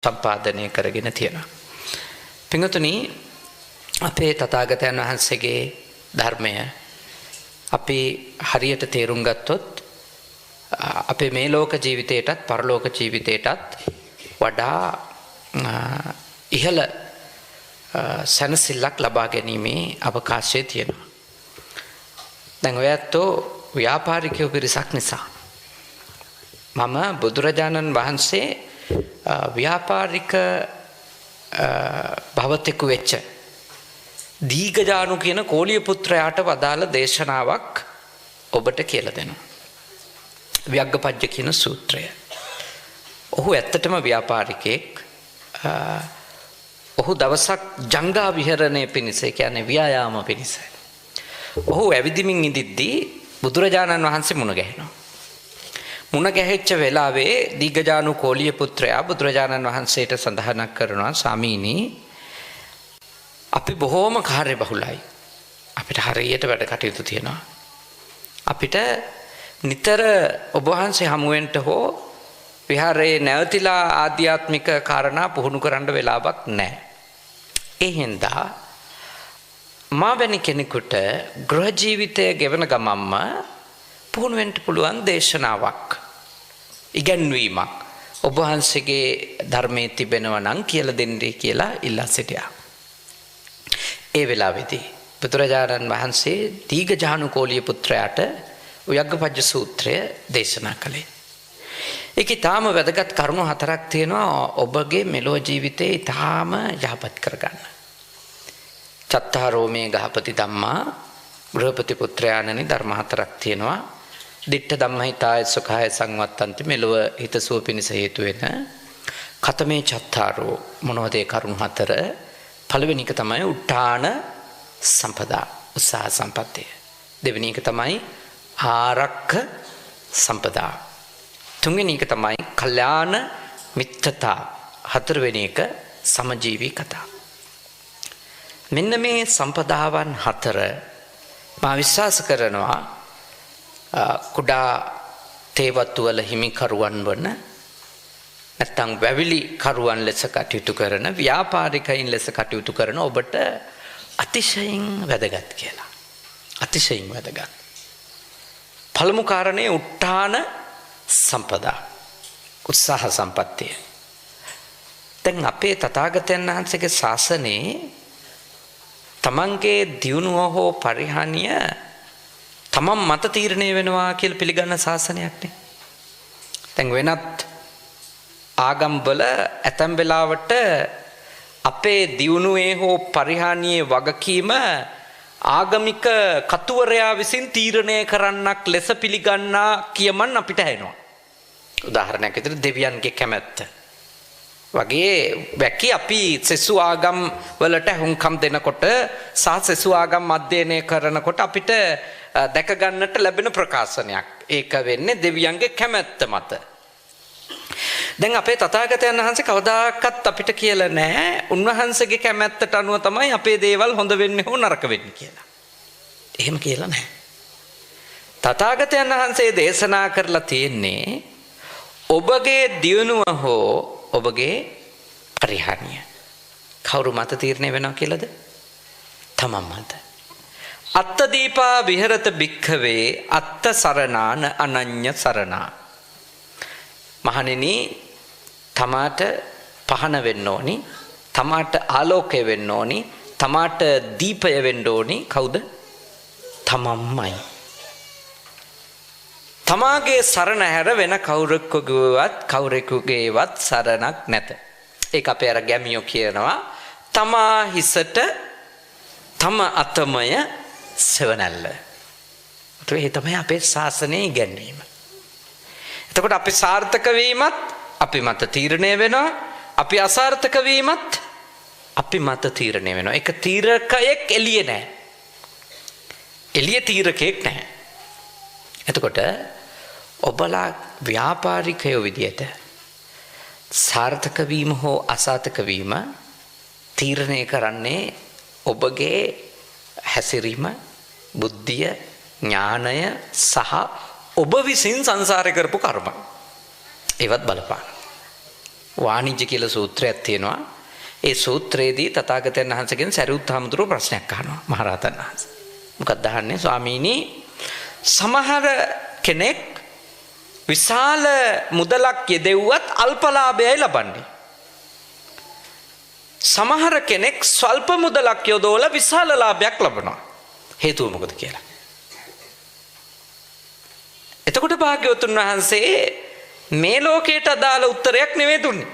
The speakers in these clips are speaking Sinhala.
සම්පාදනය කරගෙන තියෙනවා. පින්වතුනි, අපේ තථාගතයන් වහන්සේගේ ධර්මය අපි හරියට තේරුම් ගත්තොත් අපේ මේ ලෝක ජීවිතයටත් පරලෝක ජීවිතයටත් වඩා ඉහළ සැනසෙල්ලක් ලබා ගැනීමේ අවකාශය තියෙනවා. දැන් ඔයත්ෝ ව්‍යාපාරිකයෝ පිරිසක් නිසා මම බුදුරජාණන් වහන්සේ ව්‍යාපාරික භවතෙකු වෙච්ච දීඝජානු කියන කෝලිය පුත්‍රයාට වදාළ දේශනාවක් ඔබට කියලා දෙනවා. ව්‍යග්ගපජ්ජ කියන සූත්‍රය. ඔහු ඇත්තටම ව්‍යාපාරිකයෙක්. ඔහු දවසක් ජංගා විහරණය පිණිස, කියන්නේ ව්‍යායාම පිණිස, ඔහු ඇවිදිමින් ඉඳිද්දී බුදුරජාණන් වහන්සේ මුණ ගැහෙනවා. මුණ ගැහෙච්ච වෙලාවේ දීඝජානු කෝලිය පුත්‍රයා බුදුරජාණන් වහන්සේට සඳහනක් කරනවා, ස්වාමීනි, අපි බොහෝම කාර්යබහුලයි. අපිට හරියට වැඩ කටයුතු තියෙනවා. අපිට නිතර ඔබ වහන්සේ හමුවෙන්ට හෝ විහාරයේ නැවතිලා ආධ්‍යාත්මික කාරණා පුහුණු කරන්න වෙලාවක් නැහැ. ඒ හින්දා මා වැනි කෙනෙකුට ගෘහ ජීවිතය ගෙවන ගමම්ම පුහුණු වෙන්න පුළුවන් දේශනාවක්, ඉගැන්වීමක් ඔබ වහන්සේගේ ධර්මයේ තිබෙනවා නම් කියලා දෙන්නේ කියලා ඉල්ලා සිටියා. ඒ වෙලාවේදී බුදුරජාණන් වහන්සේ දීඝජානු කෝලිය පුත්‍රයාට ව්‍යග්ගපජ්ජ සූත්‍රය දේශනා කළේ. ඒකේ තාම වැදගත් කරුණු 4ක් තියෙනවා ඔබගේ මෙලොව ජීවිතේ තාම යහපත් කරගන්න. චත්තාරෝ මේ ගහපති ධම්මා, ගෘහපති පුත්‍රයාණනි, ධර්ම 4ක් තියෙනවා. දිට්ඨ ධම්මහිතාය සුඛාය සංවත්තන්ති, මෙලොව හිතසුව පිණිස හේතු වෙන. කතමේ චත්තාරෝ, මොනවද ඒ කරුණු 4? පළවෙනි එක තමයි උට්ඨාන සම්පදා, උත්සාහ සම්පත්තිය. දෙවෙනි එක තමයි ආරක්ඛ සම්පදා. තුන්වෙනි එක තමයි කල්යාණ මිත්‍රතා. හතරවෙනි එක සමජීවී කතා. මෙන්න මේ සම්පදාවන් 4 මා විශ්වාස කරනවා කුඩා තේවතු වල හිමිකරුවන් වන, නැත්නම් වැවිලි කරුවන් ලෙස කටයුතු කරන, ව්‍යාපාරිකයින් ලෙස කටයුතු කරන ඔබට අතිශයින් වැදගත් කියලා. අතිශයින් වැදගත්. පළමු කාරණේ උට්ඨාන සම්පදා, උත්සාහ සම්පත්තිය. දැන් අපේ තථාගතයන් වහන්සේගේ ශාසනයේ තමන්ගේ දියුණුව හෝ පරිහානිය තමන් මත තීරණය වෙනවා කියලා පිළිගන්න ශාසනයක් නේ. දැන් වෙනත් ආගම්වල ඇතැම් වෙලාවට අපේ දියුණුවේ හෝ පරිහානියේ වගකීම ආගමික කතුවරයා විසින් තීරණය කරන්නක් ලෙස පිළිගන්නා කියමන් අපිට ඇහෙනවා. උදාහරණයක් විදිහට දෙවියන්ගේ කැමැත්ත වගේ වැකි අපි සෙසු ආගම් වලට හුම්කම් දෙනකොට සහ සෙසු ආගම් අධ්‍යයනය කරනකොට අපිට දැක ගන්නට ලැබෙන ප්‍රකාශනයක්. ඒක වෙන්නේ දෙවියන්ගේ කැමැත්ත මත. දැන් අපේ තථාගතයන් වහන්සේ කවදාකවත් අපිට කියලා නැහැ උන්වහන්සේගේ කැමැත්තට අනුව තමයි අපේ දේවල් හොඳ වෙන්නේ හෝ නරක වෙන්නේ කියලා. එහෙම කියලා නැහැ. තථාගතයන් වහන්සේ දේශනා කරලා තියෙන්නේ ඔබගේ දියුණුව හෝ ඔබගේ පරිහානිය කවුරු මත තීරණය වෙනවා කියලාද? තමන් මත. අත්ත දීපා විහෙරත භික්ඛවේ අත්ත සරණාන අනඤ්‍ය සරණා. මහණෙනි, තමාට පහන වෙන්න ඕනි, තමාට ආලෝකය වෙන්න ඕනි, තමාට දීපය වෙන්න ඕනි. කවුද? තමන්මයි. තමාගේ සරණ හැර වෙන කවුරෙකුගේවත් සරණක් නැත. ඒක අපේ අර ගැමියෝ කියනවා, තමා හිසට තම අතමය සෙවණැල්ල. ඒ තමයි අපේ ශාසනයේ ඉගැන්වීම. එතකොට අපි සාර්ථක වීමත් අපි මත තීරණය වෙනවා, අපි අසාර්ථක වීමත් අපි මත තීරණය වෙනවා. ඒක තීරකයෙක් එළියේ නැහැ. එළියේ තීරකයෙක් නැහැ. එතකොට ඔබලා ව්‍යාපාරිකයෝ විදියට සාර්ථක වීම හෝ අසාර්ථක වීම තීරණය කරන්නේ ඔබගේ හැසිරීම, බුද්ධිය, ඥානය සහ ඔබ විසින් සංසාරේ කරපු කර්ම. ඒවත් බලපාන. වාණිජ්‍ය කියලා සූත්‍රයක් තියෙනවා. ඒ සූත්‍රයේදී තථාගතයන් වහන්සේගෙන් සරියුත් හාමුදුරුවෝ ප්‍රශ්නයක් අහනවා මහරහතන් වහන්සේ. මොකක්ද අහන්නේ? ස්වාමීනි, සමහර කෙනෙක් විශාල මුදලක් යෙදෙව්වත් අල්පලාභයයි ලබන්නේ. සමහර කෙනෙක් ස්වල්ප මුදලක් යොදවලා විශාල ලාභයක් ලබනවා. හේතුව මොකද කියලා. එතකොට භාග්‍යවතුන් වහන්සේ මේ ලෝකයට අදාළ උත්තරයක් නෙවෙයි දුන්නේ.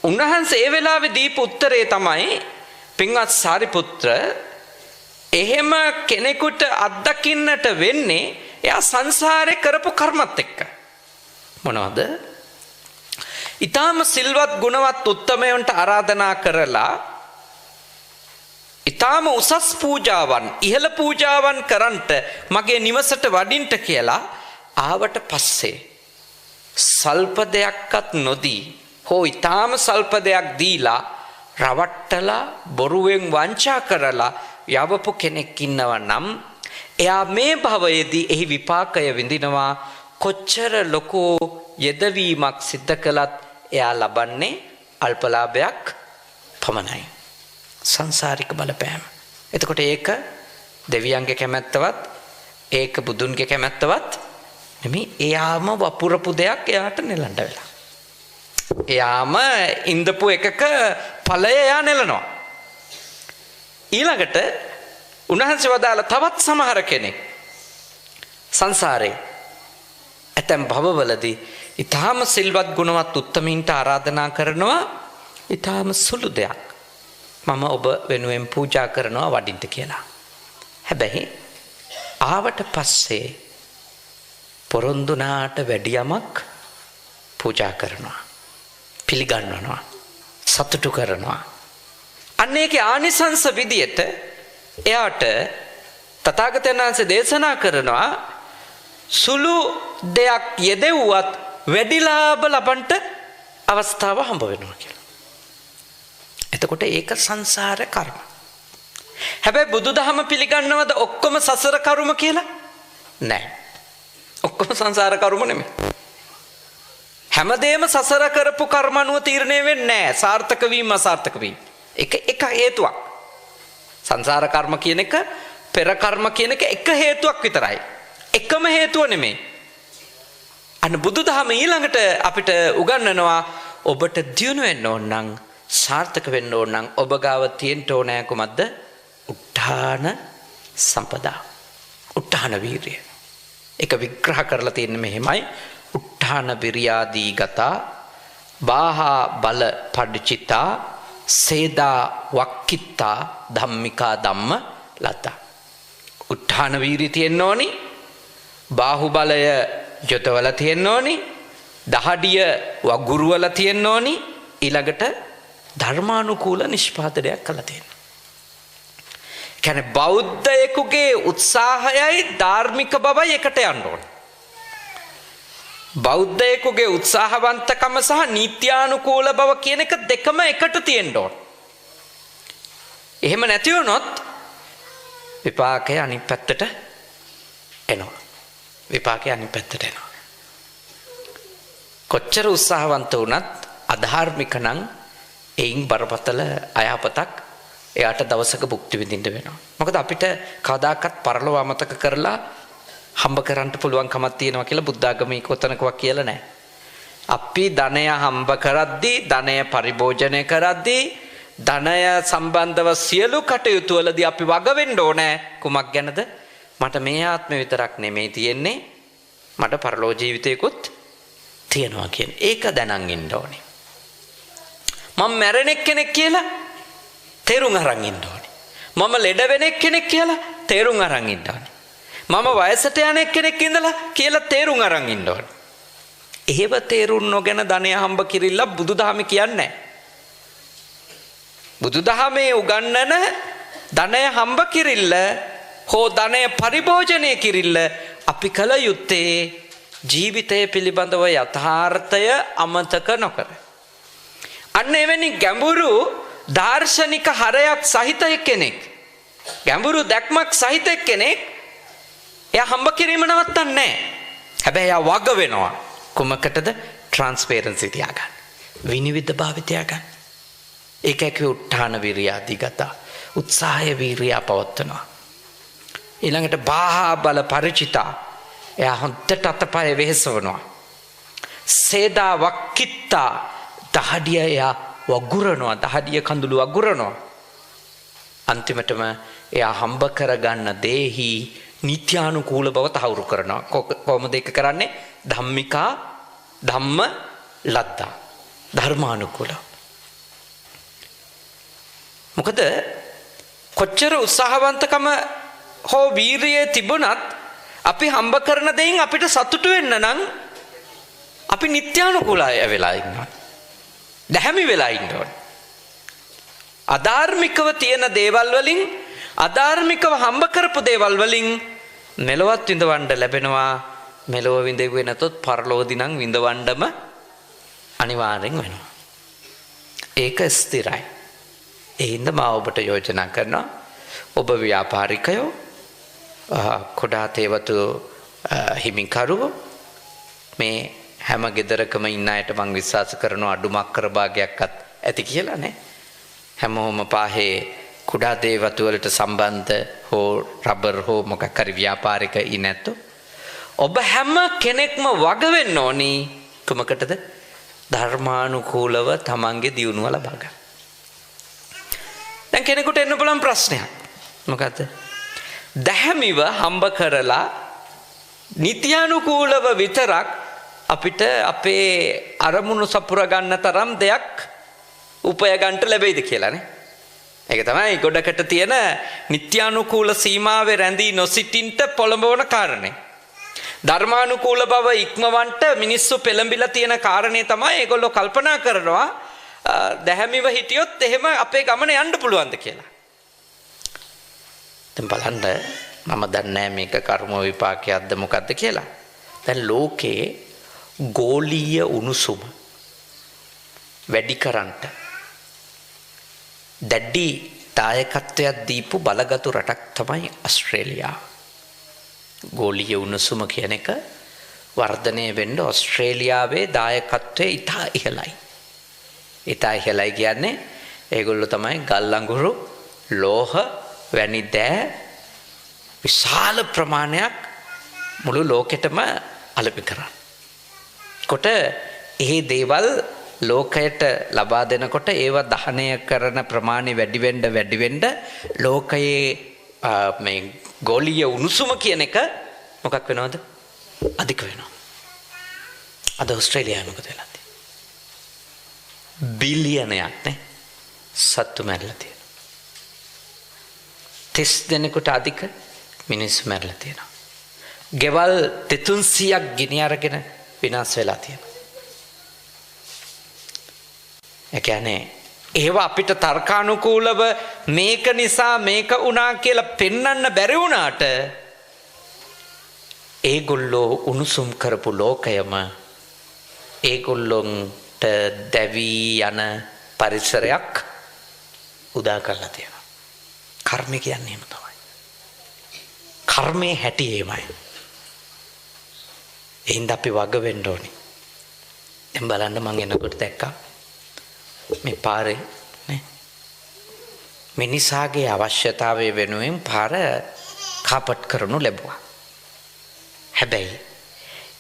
උන්වහන්සේ ඒ වෙලාවේ දීපු උත්තරේ තමයි, පින්වත් සාරිපුත්‍ර, එහෙම කෙනෙකුට අත්දකින්නට වෙන්නේ එයා සංසාරේ කරපු කර්මත් එක්ක. මොනවද? ඊටාම සිල්වත් ගුණවත් උත්තමයන්ට ආරාධනා කරලා ඊටාම උසස් පූජාවන්, ඉහළ පූජාවන් කරන්ට මගේ නිවසට වඩින්ට කියලා ආවට පස්සේ සල්ප දෙයක්වත් නොදී හෝ ඊටාම සල්ප දෙයක් දීලා රවට්ටලා බොරුවෙන් වංචා කරලා යවපු කෙනෙක් ඉන්නවා නම් එයා මේ භවයේදී එහි විපාකය විඳිනවා. කොච්චර ලොකු යෙදවීමක් සිද්ධ කළත් එයා ලබන්නේ අල්පලාභයක් පමණයි. සංසාරික බලපෑම. එතකොට ඒක දෙවියන්ගේ කැමැත්තවත් ඒක බුදුන්ගේ කැමැත්තවත් නෙමෙයි. එයාම වපුරපු දෙයක් එයාට නෙලන්න වෙලා. එයාම ඉඳපු එකක ඵලය එයා නෙලනවා. ඊළඟට උන්වහන්සේ වදාළ තවත් සමහර කෙනෙක් සංසාරේ ඇතැම් භවවලදී ඊටාම සිල්වත් ගුණවත් උත්තමීන්ට ආරාධනා කරනවා ඊටාම සුළු දෙයක්. මම ඔබ වෙනුවෙන් පූජා කරනවා වඩින්න කියලා. හැබැයි ආවට පස්සේ පොරොන්දුනාට වැඩි යමක් පූජා කරනවා, පිළිගන්වනවා, සතුටු කරනවා. අන්න ඒකේ ආනිසංස විදියට එයාට තථාගතයන් වහන්සේ දේශනා කරනවා සුළු දෙයක් යෙදෙව්වත් වැඩි ලාභ ලබන්න අවස්ථාව හම්බ වෙනවා කියලා. එතකොට ඒක සංසාර කර්ම. හැබැයි බුදුදහම පිළිගන්නවද ඔක්කොම සසර කර්ම කියලා? නැහැ. ඔක්කොම සංසාර කර්ම නෙමෙයි. හැමදේම සසර කරපු කර්ම අනුව තීරණය වෙන්නේ නැහැ. සාර්ථක වීම අසාර්ථක වීම. එක හේතුවක්. සංසාර කර්ම කියන එක, පෙර කර්ම කියන එක හේතුවක් විතරයි. එකම හේතුව නෙමෙයි. අන්න බුදුදහම ඊළඟට අපිට උගන්වනවා ඔබට දියුණු වෙන්න ඕන නම්, සාර්ථක වෙන්න ඕන නම් ඔබ ගාව තියෙන්න ඕනෑ කුමක්ද? උත්ථාන සම්පදා. උත්ථාන වීරිය. ඒක විග්‍රහ කරලා තියෙන්නේ මෙහෙමයි. උත්ථාන විරියාදී ගතා බාහා බල පඩචිතා සේදා වක්කිත්තා ධම්මිකා ධම්ම ලතා. උත්ථාන වීරිය තියෙන්න ඕනි. බාහුබලය යොතවල තියෙන්න ඕනි. දහඩිය වගුරුවල තියෙන්න ඕනි. ඊළඟට ධර්මානුකූල නිෂ්පාදනයක් කළා තියෙනවා. කියන්නේ බෞද්ධයෙකුගේ උත්සාහයයි ධාර්මික බවයි එකට යන්න ඕන. බෞද්ධයෙකුගේ උත්සාහවන්තකම සහ නීත්‍යානුකූල බව කියන එක දෙකම එකට තියෙන්න ඕන. එහෙම නැති වුණොත් විපාකය අනිත් පැත්තට එනවා. විපාකය අනිත් පැත්තට එනවා. කොච්චර උත්සාහවන්ත වුණත් අධාර්මික නම් එයින් බරපතල අයහපතක් එයාට දවසක භුක්ති විඳින්න වෙනවා. මොකද අපිට කවදාකවත් පරලොව අමතක කරලා හම්බ කරන්න පුළුවන් කමක් තියෙනවා කියලා බුද්ධාගමේ කොතනකවත් කියලා නැහැ. අපි ධනය හම්බ කරද්දී, ධනය පරිභෝජනය කරද්දී, ධනය සම්බන්ධව සියලු කටයුතු වලදී අපි වග වෙන්න ඕනේ. කුමක් ගැනද? මට මේ ආත්මෙ විතරක් නෙමෙයි තියෙන්නේ, මට පරලෝ ජීවිතයකුත් තියෙනවා කියන ඒක දැනන් ඉන්න ඕනේ. මම මැරෙන කෙනෙක් කියලා තේරුම් අරන් ඉන්න ඕනේ. මම ලෙඩ වෙන කෙනෙක් කියලා තේරුම් අරන් ඉන්න ඕනේ. මම වයසට යන කෙනෙක් ඉඳලා කියලා තේරුම් අරන් ඉන්න ඕනේ. එහෙම තේරුම් නොගෙන ධනය හම්බ කිරිල්ල බුදුදහම කියන්නේ. බුදුදහමේ උගන්වන ධනය හම්බ කිරිල්ල හෝ ධනය පරිභෝජනය කිරිල්ල අපි කල යුත්තේ ජීවිතය පිළිබඳව යථාර්ථය අමතක නොකර. අන්න එවැනි ගැඹුරු දාර්ශනික හරයක් සහිත කෙනෙක්, ගැඹුරු දැක්මක් සහිත කෙනෙක් එයා හම්බ කිරීම නවත්තන්නේ නැහැ. හැබැයි එයා වග වෙනවා. කුමකටද? ට්‍රාන්ස්පරන්සි තියාගන්න. විනිවිද භාවිතය ගන්න. ඒකක උත්හාන විරියාදී ගතා උත්සාහය වීරියා පවත්වනවා. ඊළඟට බාහා බල පරිචිතා එයා හොඳට අතපය වෙහෙසවනවා. සේදා වක්කිත්තා දහඩිය එයා වගුරනවා, දහඩිය කඳුළු වගුරනවා. අන්තිමටම එයා හම්බ කරගන්න දේහි නිත්‍යානුකූල බව තහවුරු කරනවා. කොහොමද ඒක කරන්නේ? ධම්මිකා ධම්ම ලද්දා, ධර්මානුකූල. මොකද කොච්චර උත්සාහවන්තකම හෝ වීරිය තිබුණත් අපි හම්බ කරන දෙයින් අපිට සතුටු වෙන්න නම් අපි නිත්‍යානුකූලයි වෙලා ඉන්නවා. දැහැමි වෙලා ඉන්න ඕනේ. අධාර්මිකව තියෙන දේවල් වලින්, අධාර්මිකව හම්බ කරපු දේවල් වලින් මෙලොවත් විඳවන්න ලැබෙනවා. මෙලොව විඳෙන්නේ නැතොත් පරලොවදී නම් විඳවන්නම අනිවාර්යෙන් වෙනවා. ඒක ස්ථිරයි. ඒ හින්දා මම ඔබට යෝජනා කරනවා, ඔබ ව්‍යාපාරිකයෝ, කුඩා තේවතු හිමිකරුවෝ, මේ හැම ගෙදරකම ඉන්න අයට මං විශ්වාස කරනවා අඩුමක් කර භාගයක්වත් ඇති කියලා නේ. හැමෝම පාහේ කුඩා තේවතු වලට සම්බන්ධ හෝ රබර් හෝ මොකක් හරි ව්‍යාපාරික ඉන්නැත්තෝ ඔබ හැම කෙනෙක්ම වග වෙන්න ඕනි කුමකටද? ධර්මානුකූලව තමන්ගේ දියුණුව ලබා ගන්න. දැන් කෙනෙකුට එන්න පුළුවන් ප්‍රශ්නයක්. මොකද්ද? දැහැමිව හම්බ කරලා නිත්‍යානුකූලව විතරක් අපිට අපේ අරමුණු සපුර ගන්න තරම් දෙයක් උපය ගන්නට ලැබෙයිද කියලානේ. ඒක තමයි ගොඩකට තියෙන නිත්‍යානුකූල සීමාවේ රැඳී නොසිටින්ට පොළඹවන කාරණේ. ධර්මානුකූල බව ඉක්මවන්ට මිනිස්සු පෙළඹිලා තියෙන කාරණේ තමයි ඒගොල්ලෝ කල්පනා කරනවා දැහැමිව හිටියොත් එහෙම අපේ ගමන යන්න පුළුවන්ද කියලා. දැන් බලන්න, මම දන්නේ මේක කර්ම විපාකයක්ද මොකද්ද කියලා. දැන් ලෝකේ ගෝලීය උණුසුම වැඩි කරන්නට දැඩි දායකත්වයක් දීපු බලගතු රටක් තමයි ඕස්ට්‍රේලියාව. ගෝලීය උණුසුම කියන එක වර්ධනය වෙන්න ඕස්ට්‍රේලියාවේ දායකත්වය ඉතා ඉහළයි. ඉතා ඉහළයි කියන්නේ ඒගොල්ලෝ තමයි ගල් අඟුරු, ලෝහ වැනි දෑ විශාල ප්‍රමාණයක් මුළු ලෝකෙටම අලෙවි කරන්නේ. කොට ඒ දේවල් ලෝකයට ලබා දෙනකොට ඒව දහනය කරන ප්‍රමාණය වැඩි වෙන්න ලෝකයේ මේ ගෝලීය උණුසුම කියන එක මොකක් වෙනවද? අධික වෙනවා. අද ඕස්ට්‍රේලියාවේ මොකද වෙලා තියෙන්නේ? බිලියනයක් නේ සත්තු මැරලා තියෙනවා. 30 දෙනෙකුට අධික මිනිස්සු මැරලා තියෙනවා. ගෙවල් 300ක් ගිනි අරගෙන විනාශ වෙලා තියෙනවා. ඒ කියන්නේ ඒව අපිට තර්කානුකූලව මේක නිසා මේක වුණා කියලා පෙන්වන්න බැරි වුණාට ඒගොල්ලෝ උණුසුම් කරපු ලෝකයම ඒගොල්ලොන්ට දැවී යන පරිසරයක් උදා කරලා තියෙනවා. කර්මය කියන්නේ එහෙම තමයි. කර්මයේ හැටි එහෙමයි. එහෙනම් අපි වග වෙන්න ඕනේ. දැන් බලන්න මම එනකොට දැක්කා මේ පාරේ නේ මිනිසාගේ අවශ්‍යතාවය වෙනුවෙන් පාර කාපට් කරනු ලැබුවා. හැබැයි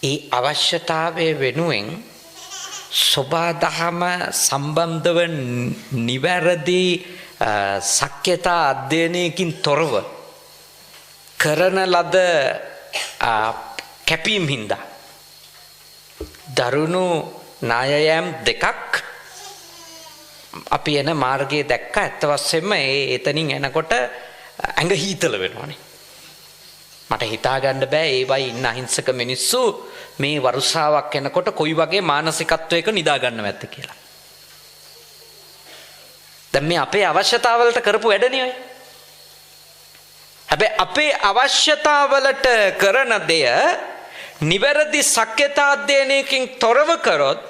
ඒ අවශ්‍යතාවය වෙනුවෙන් සබාදහම සම්බන්ධව නිවැරදි සක්්‍යතා අධ්‍යයනයකින් තොරව කරන ලද කැපීම් හින්දා දරුණු නායයම් දෙකක් අපි එන මාර්ගයේ දැක්ක. ඇත්ත වශයෙන්ම එතනින් එනකොට ඇඟ හීතල වෙනවනේ. මට හිතා ගන්න බෑ ඒ වයි ඉන්න අහිංසක මිනිස්සු මේ වරුසාවක් එනකොට කොයි වගේ මානසිකත්වයක නිදා ගන්නව ඇත්ද කියලා. දැන් මේ අපේ අවශ්‍යතාවලට කරපු වැඩනේ ඔය. හැබැයි අපේ අවශ්‍යතාවලට කරන දෙය නිවැරදි සක්්‍යතා අධ්‍යයනයකින් තොරව කරොත්,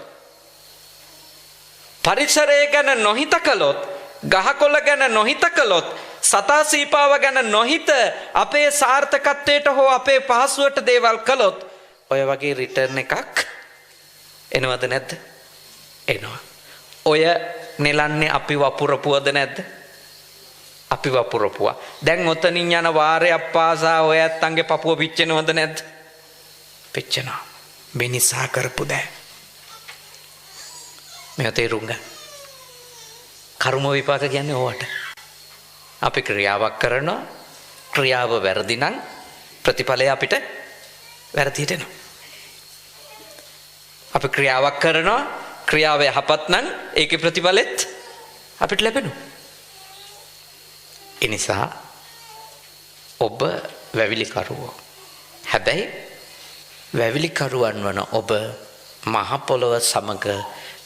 පරිසරය ගැන නොහිත කළොත්, ගහකොළ ගැන නොහිත කළොත්, සතා සීපාව ගැන නොහිත අපේ සාර්ථකත්වයට හෝ අපේ පහසුවට දේවල් කළොත් ඔය වගේ රිටර්න් එකක් එනවද නැද්ද? එනවා. ඔය නෙලන්නේ අපි වපුරපුවද නැද්ද? අපි වපුරපුවා. දැන් ඔතනින් යන වාරයක් පාසා ඔය ඇත්තන්ගේ පපුව පිච්චෙනවද නැද්ද? පිච්චෙනවා. මිනිසා කරපු දෑ. මේ තේරුම් ගන්න. කර්ම විපාක කියන්නේ ඕවට. අපි ක්‍රියාවක් කරනවා. ක්‍රියාව වැරදි නම් ප්‍රතිඵලය අපිට වැරදියට එනවා. අපි ක්‍රියාවක් කරනවා. ක්‍රියාව යහපත් නම් ඒකේ ප්‍රතිඵලෙත් අපිට ලැබෙනවා. ඒ නිසා ඔබ වැවිලිකරුවෝ. හැබැයි වැවිලිකරුවන් වන ඔබ මහ පොළොව සමග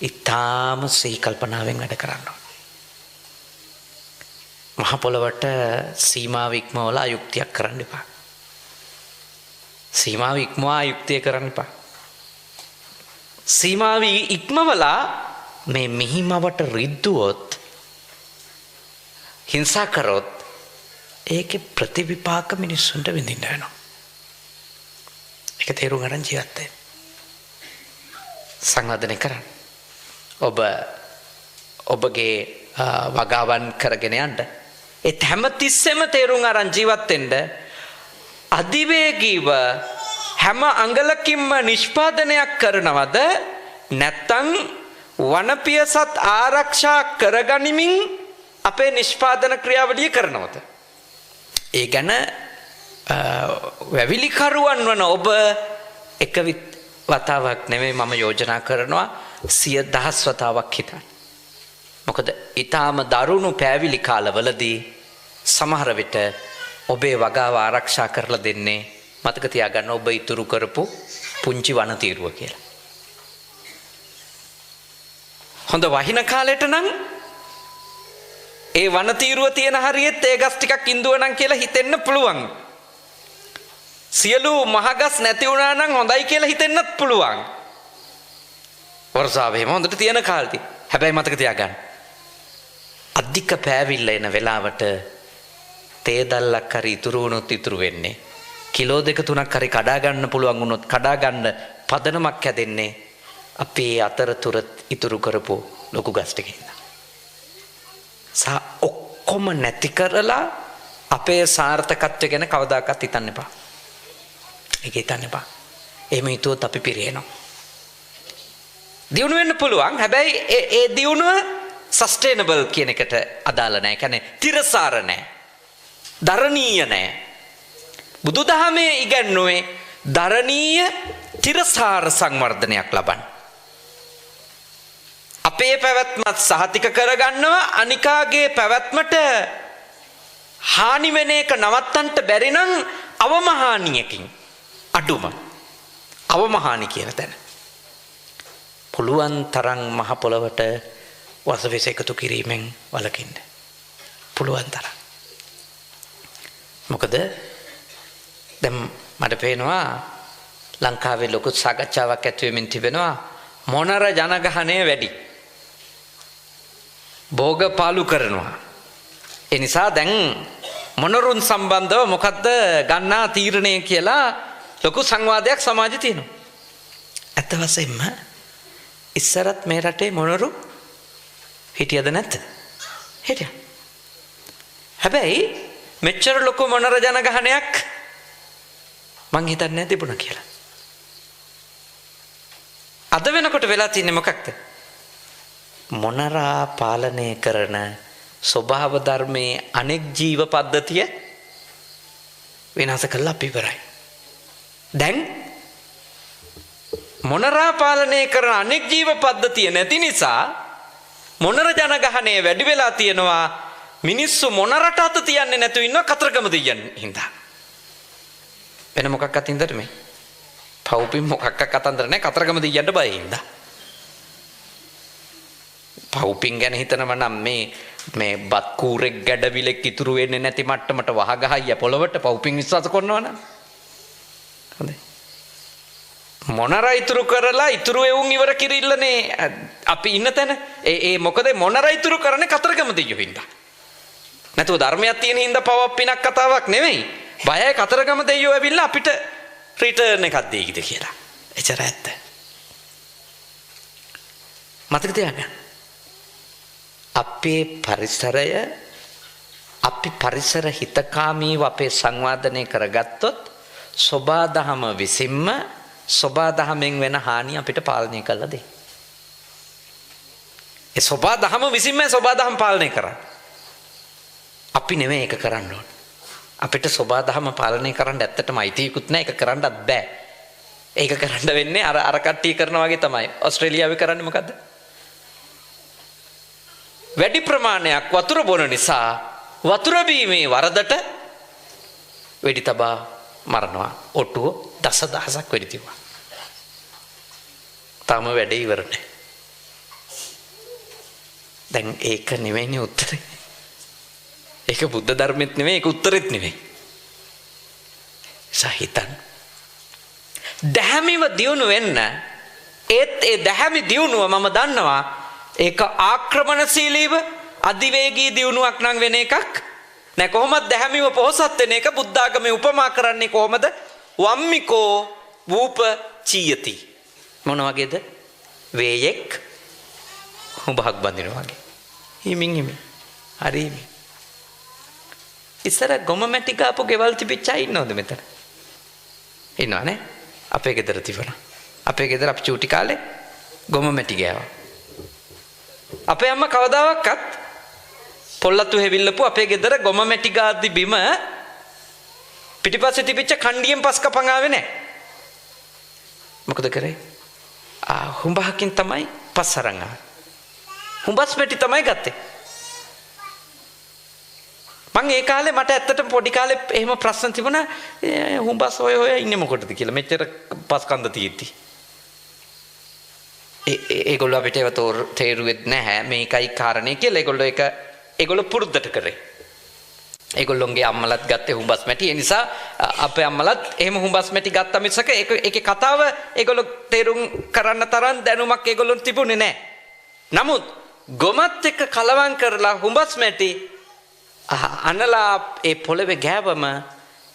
ඊටාම සිහි කල්පනාවෙන් වැඩ කරන්න ඕන. මහ පොළොවට සීමාව ඉක්මවලා අයුක්තියක් කරන්න එපා. සීමාව ඉක්මවා අයුක්තිය කරන්න එපා. සීමාව ඉක්මවලා මේ මිහිමවට රිද්දුවොත් හිංසා කරොත් ඒකේ ප්‍රතිවිපාක මිනිස්සුන්ට විඳින්න වෙනවා. ඒක තේරුම් ගන්න ජීවත් වෙන්න. සංවර්ධනය කරන්න. ඔබගේ වගාවන් කරගෙන යන්න. ඒත් හැමතිස්සෙම තේරුම් අරන් ජීවත් වෙන්න. අධිවේගීව හැම අඟලකින්ම නිෂ්පාදනයක් කරනවද නැත්නම් වනපියසත් ආරක්ෂා කරගනිමින් අපේ නිෂ්පාදන ක්‍රියාවලිය කරනවද? ඒ ගැන වැවිලිකරුවන් වන ඔබ එක වතාවක් නෙමෙයි මම යෝජනා කරනවා 100,000 වතාවක් හිතන්න. මොකද ඊටාම දරුණු පෑවිලි කාලවලදී සමහර විට ඔබේ වගාව ආරක්ෂා කරලා දෙන්නේ මතක තියාගන්න ඔබ ඉතුරු කරපු පුංචි වනතීරුව කියලා. හොඳ වහින කාලෙට නම් ඒ වනතීරුව තියෙන හරියෙත් ඒ ගස් ටිකක් ඉඳුව නම් කියලා හිතෙන්න පුළුවන්. සියලු මහගස් නැති වුණා නම් හොඳයි කියලා හිතෙන්නත් පුළුවන්. වර්ෂාවෙම හොඳට තියෙන කාලෙදී. හැබැයි මතක තියාගන්න. අධික පෑවිල්ල එන වෙලාවට තේ දැල්ලක් හරි ඉතුරු වුණොත් ඉතුරු වෙන්නේ කිලෝ 2-3ක් හරි කඩා ගන්න පුළුවන් වුණොත් කඩා ගන්න පදනමක් හැදෙන්නේ අපේ අතරතුර ඉතුරු කරපු ලොකු ගස් ටිකින්. ඔක්කොම නැති කරලා අපේ සාර්ථකත්වය ගැන කවදාකවත් හිතන්න එපා. ඒක හිතන්න එපා. එහෙම හිතුවොත් අපි පිරිනව. දියුණු වෙන්න පුළුවන්. හැබැයි ඒ දියුණුව සස්ටේනබල් කියන එකට අදාළ නැහැ. කියන්නේ තිරසාර නැහැ. දරණීය නැහැ. බුදුදහමේ ඉගැන්වුවේ දරණීය තිරසාර සංවර්ධනයක් ලබන්න. අපේ පැවැත්මත් සහතික කරගන්නවා අනිකාගේ පැවැත්මට හානි වෙන එක නවත්තන්න බැරි නම් අවමහානියකින් අඩුම අවමහානි කියන තැන පුළුවන් තරම් මහ පොළවට වසවිස එකතු කිරීමෙන් වළකින්න පුළුවන් තරම්. මොකද දැන් මට පේනවා ලංකාවේ ලොකු සාකච්ඡාවක් ඇති වෙමින් තිබෙනවා මොනර ජනගහනය වැඩි. භෝග පාලු කරනවා. ඒ නිසා දැන් මොනරුන් සම්බන්ධව මොකද්ද ගන්නා තීරණය කියලා ලොකු සංවාදයක් සමාජයේ තියෙනවා. ඇත්ත වශයෙන්ම ඉස්සරත් මේ රටේ මොනරු හිටියද නැද්ද? හිටියා. හැබැයි මෙච්චර ලොකු මොනර ජනගහනයක් මං හිතන්නේ තිබුණා කියලා. අද වෙනකොට වෙලා තින්නේ මොකක්ද? මොනරා පාලනය කරන ස්වභාව ධර්මයේ අනෙක් ජීව පද්ධතිය විනාශ කළා අපි ඉවරයි. දැන් මොනරා පාලනය කරන අනෙක් ජීව පද්ධතිය නැති නිසා මොනර ජනගහනය වැඩි වෙලා තියෙනවා. මිනිස්සු මොනරට අත තියන්නේ නැතුව ඉන්නවා කතරගම දෙයියන් හින්දා. වෙන මොකක් අතින්දද මේ? පවුපින් මොකක්ක කතන්දර නැහැ කතරගම දෙයියන්ට බය හින්දා. පවුපින් ගැන හිතනව නම් මේ බත් කූරෙක් ගැඩවිලෙක් ඉතුරු වෙන්නේ නැති මට්ටමට වහගහయ్య පොළවට පවුපින් විශ්වාස කරනවා නම් හොඳයි. මොනරා ඉතුරු කරලා ඉතුරු එවුන් ඉවර කිරිල්ලනේ අපි ඉන්න තැන. ඒ මොකද මොනරා ඉතුරු කරන්නේ කතරගම දෙයියෝ හින්දා. නැතුව ධර්මයක් තියෙන හින්දා පවක් පිනක් කතාවක් නෙමෙයි. බයයි කතරගම දෙයියෝ ඇවිල්ලා අපිට රිටර්න් එකක් දෙයිද කියලා. එච්චර ඇත්ත. මතක තියාගන්න. අපේ පරිසරය අපි පරිසර හිතකාමීව අපේ සංවාදනය කරගත්තොත් සෝබාදහම විසින්ම සෝබාදහමෙන් වෙන හානිය අපිට පාලනය කළා දෙයි. ඒ සෝබාදහම විසින්ම සෝබාදහම පාලනය කරා. අපි නෙමෙයි ඒක කරන්න ඕන. අපිට සෝබාදහම පාලනය කරන්න ඇත්තටම අයිතියකුත් නැහැ. ඒක කරන්නත් බෑ. ඒක කරන්න වෙන්නේ අර කට්ටිය කරනා වගේ තමයි. ඕස්ට්‍රේලියාවේ කරන්නේ මොකද්ද? වැඩි ප්‍රමාණයක් වතුර බොන නිසා වතුර බීමේ වරදට වෙඩි තබා මරනවා. ඔටුව දසදහසක් වෙඩි තිබුණා. තාම වැඩේ ඉවර නැහැ. දැන් ඒක නෙමෙයිනේ උත්තරේ. ඒක බුද්ධ ධර්මෙත් නෙමෙයි, ඒක උත්තරෙත් නෙමෙයි. සහිතන් දැහැමිව දියුණු වෙන්න ඒත් ඒ දැහැමි දියුණුව මම දන්නවා ඒක ආක්‍රමණශීලීව අධිවේගී දියුණුවක් නම් වෙන එකක් නෑ. කොහොමද දැහැමිව පොහොසත් වෙන එක බුද්ධාගමේ උපමා කරන්නේ කොහොමද? වම්මිකෝ වූප චීයති. මොන වගේද? වේයෙක් හුඹක් බඳිනවා වගේ. හිමින් හිමින්. හරි හිමින්. ඉස්සර ගොම මැටි ගාපු ගෙවල් තිබිච්ච අය ඉන්නවද මෙතන? ඉන්නව නේ? අපේ ගෙදර තිබුණා. අපේ ගෙදර අපි චූටි කාලේ ගොම මැටි ගෑවා. අපේ අම්මා කවදාවත් පොල්ලතු හැවිල්ලපු අපේ ගෙදර ගොම මැටි ගාද්දි බිම පිටිපස්සේ තිබිච්ච කණ්ඩියෙන් පස් කපන් ආවේ නැහැ. මොකද කරේ? හුඹහකින් තමයි පස් අරන් ආවේ. හුඹස් මැටි තමයි ගත්තේ. මං ඒ කාලේ මට ඇත්තටම පොඩි කාලේ එහෙම ප්‍රශ්න තිබුණා හුඹස් හොය ඉන්නේ මොකටද කියලා. මෙච්චර පස් කන්ද තියෙද්දි. ඒගොල්ලෝ අපිට ඒව තේරුවෙත් නැහැ මේකයි කාරණේ කියලා. ඒගොල්ලෝ පුරුද්දට කරේ. ඒගොල්ලොන්ගේ අම්මලත් ගත්තේ හුඹස් මැටි. ඒ නිසා අපේ අම්මලත් එහෙම හුඹස් මැටි ගත්තා මිසක ඒකේ කතාව ඒගොල්ලෝ තේරුම් කරන්න තරම් දැනුමක් ඒගොල්ලොන්ට තිබුණේ නැහැ. නමුත් ගොමත් එක්ක කලවම් කරලා හුඹස් මැටි අනලා ඒ පොළවේ ගෑවම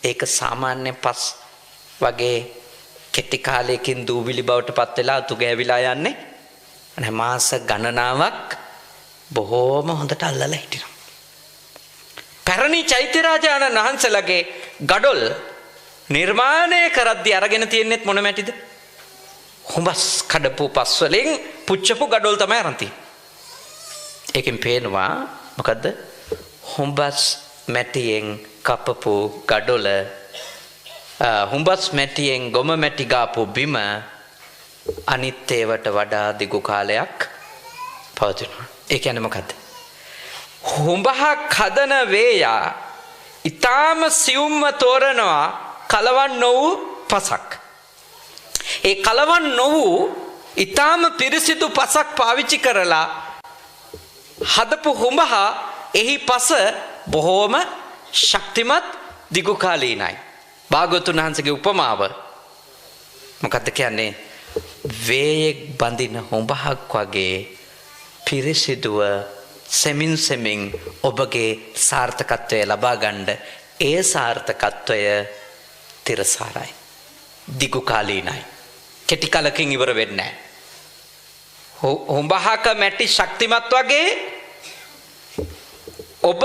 ඒක සාමාන්‍ය පස් වගේ කෙටි කාලයකින් දූවිලි බවට පත් වෙලා අතු ගෑවිලා යන්නේ. අනේ මාස ගණනාවක් බොහෝම හොඳට අල්ලලා හිටිනවා. පැරණි චෛත්‍ය රාජාණන් වහන්සේලාගේ ගඩොල් නිර්මාණය කරද්දී අරගෙන තියෙන්නේත් මොන මැටිද? හුඹස් කඩපු පස් වලින් පුච්චපු ගඩොල් තමයි අරන් තියෙන්නේ. ඒකෙන් පේනවා මොකද්ද? හුඹස් මැටියෙන් කපපු ගඩොල හුඹස් මැටියෙන් ගොම මැටි ගාපු බිම අනිත් ඒවට වඩා දිගු කාලයක් පවතිනවා. ඒ කියන්නේ මොකද්ද? හුඹහක් හදන වේයා ඊටාම සියුම්ම තෝරනවා කලවන් නොවු පසක්. ඒ කලවන් නොවු ඊටාම පිරිසිදු පසක් පාවිච්චි කරලා හදපු හුඹහා එහි පස බොහෝම ශක්තිමත් දිගු කාලීනයි. භාග්‍යවතුන් වහන්සේගේ උපමාව මොකක්ද කියන්නේ? වේයෙක් බඳින හුඹහක් වගේ පිරිසිදුව සෙමින් ඔබගේ සාර්ථකත්වය ලබා ගන්න. ඒ සාර්ථකත්වය තිරසාරයි, දිගු කාලීනයි, කෙටි කලකින් ඉවර වෙන්නේ නැහැ. හුඹහක මැටි ශක්තිමත් වගේ ඔබ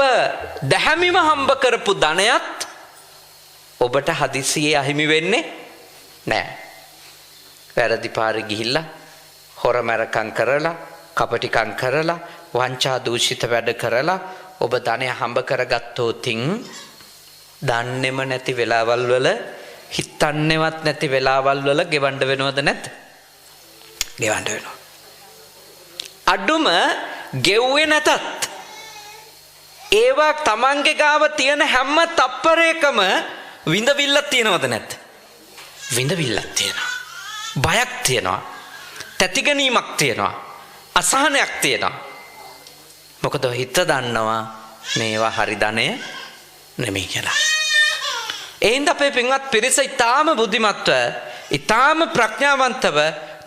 දැහැමිව හම්බ කරපු ධනයත් ඔබට හදිසියේ අහිමි වෙන්නේ නැහැ. වැරදි පාරේ ගිහිල්ලා හොරමරකම් කරලා කපටිකම් කරලා වංචා දූෂිත වැඩ කරලා ඔබ ධනය හම්බ කරගත්තොතින් දන්නේම නැති වෙලාවල් වල හිතන්නේවත් නැති වෙලාවල් වල ගෙවන්න වෙනවද නැද්ද? ගෙවන්න වෙනවා. අඩුම ගෙව්වේ නැතත් ඒවා තමන්ගේ ගාව තියෙන හැම තප්පරයකම විඳවිල්ලක් තියෙනවද නැද්ද? විඳවිල්ලක් තියෙනවා. බයක් තියෙනවා. තැතිගැනීමක් තියෙනවා. අසහනයක් තියෙනවා. මොකද හිත දන්නවා මේවා හරි ධනය නෙමෙයි කියලා. එහෙනම් අපේ පින්වත් පිරිස ඊටාම බුද්ධිමත්ව, ඊටාම ප්‍රඥාවන්තව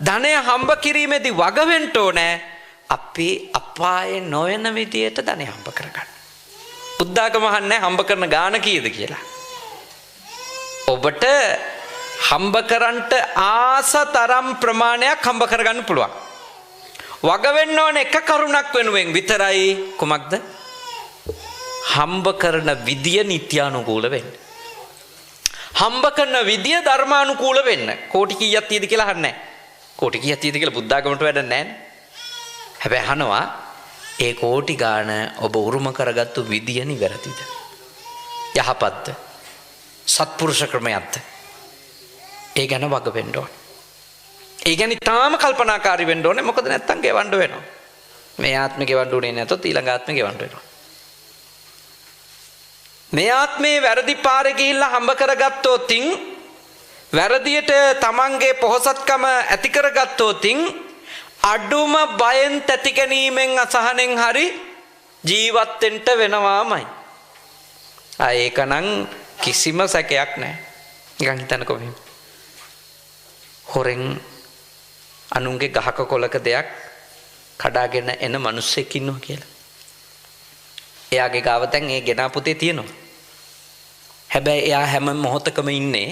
ධනය හම්බ කිරීමේදී වග වෙන්න ඕනේ. අපි අපායේ නොවන විදියට ධනය හම්බ කරගන්න. බුද්ධාගම අහන්නේ හම්බ කරන ගාන කීයද කියලා. ඔබට හම්බ කරන්නට ආස තරම් ප්‍රමාණයක් හම්බ කරගන්න පුළුවන්. වග වෙන්න ඕන එක කරුණක් වෙනුවෙන් විතරයි කුමක්ද? හම්බ කරන විදිය නිත්‍යානුකූල වෙන්න. හම්බ කරන විදිය ධර්මානුකූල වෙන්න. කෝටි කීයක් තියෙද කියලා අහන්නේ නැහැ. කෝටි කීයක් තියෙද කියලා බුද්ධාගමට වැඩක් නැහැ නේ. හැබැයි අහනවා ඒ කෝටි ගාන ඔබ උරුම කරගත්තු විදිය නිවැරදිද? යහපත්ද? සත්පුරුෂ ක්‍රමයක්ද? ඒ ගැන වග වෙන්න ඕනේ. ඒ ගැන තාම කල්පනාකාරී වෙන්න ඕනේ. මොකද නැත්තම් ගෙවන්න වෙනවා. මේ ආත්මේ ගෙවන්න උනේ නැතොත් ඊළඟ ආත්මේ ගෙවන්න වෙනවා. මේ ආත්මේ වැරදි පාරේ ගිහිල්ලා හම්බ කරගත්තොතින් වැරදියට තමන්ගේ පොහසත්කම ඇති කරගත්තොතින් අඩුම බයෙන් තැති ගැනීමෙන් අසහනෙන් හරි ජීවත් වෙන්න වෙනවාමයි. ඒකනම් කිසිම සැකයක් නැහැ. නිකන් හිතන්නකෝ මෙහෙම. හොරෙන් අනුන්ගේ ගහක කොලක දෙයක් කඩාගෙන එන මිනිස්සෙක් ඉන්නවා කියලා. එයාගේ ගාව දැන් ඒ ගෙනා පුතේ තියෙනවා. හැබැයි එයා හැම මොහොතකම ඉන්නේ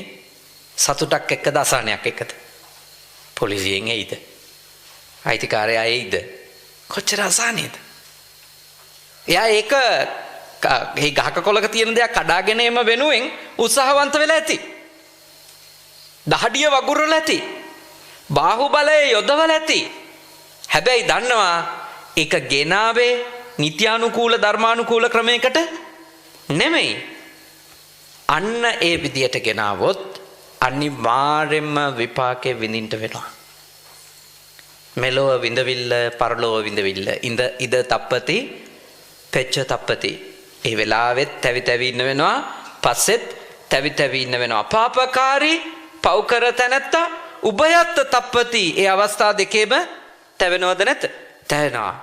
සතුටක් එක්කද අසහනයක් එක්කද? පොලිසියෙන් එයිද? අයිතිකාරයා එයිද? කොච්චර අසහනේද? එයා ඒක මේ ගහක කොලක තියෙන දෙයක් කඩාගෙන එම වෙනුවෙන් උත්සාහවන්ත වෙලා ඇති. දහඩිය වගුරුවල ඇති. බාහුබලයේ යොදවල ඇති. හැබැයි දන්නවා ඒක ගෙනාවේ නිත්‍යානුකූල ධර්මානුකූල ක්‍රමයකට නෙමෙයි. අන්න ඒ විදියට ගෙනාවොත් අනිවාර්යෙන්ම විපාකේ විඳින්න වෙනවා. මෙලොව විඳවිල්ල පරලොව විඳවිල්ල ඉද තප්පති පෙච්ච තප්පති. ඒ වෙලාවෙත් තැවි තැවි ඉන්න වෙනවා. පස්සෙත් තැවි තැවි ඉන්න වෙනවා. පාපකාරී පව්කර තැනැත්තා උභයත්ත තප්පති. ඒ අවස්ථා දෙකේම තැවෙනවද නැත? තැවෙනවා.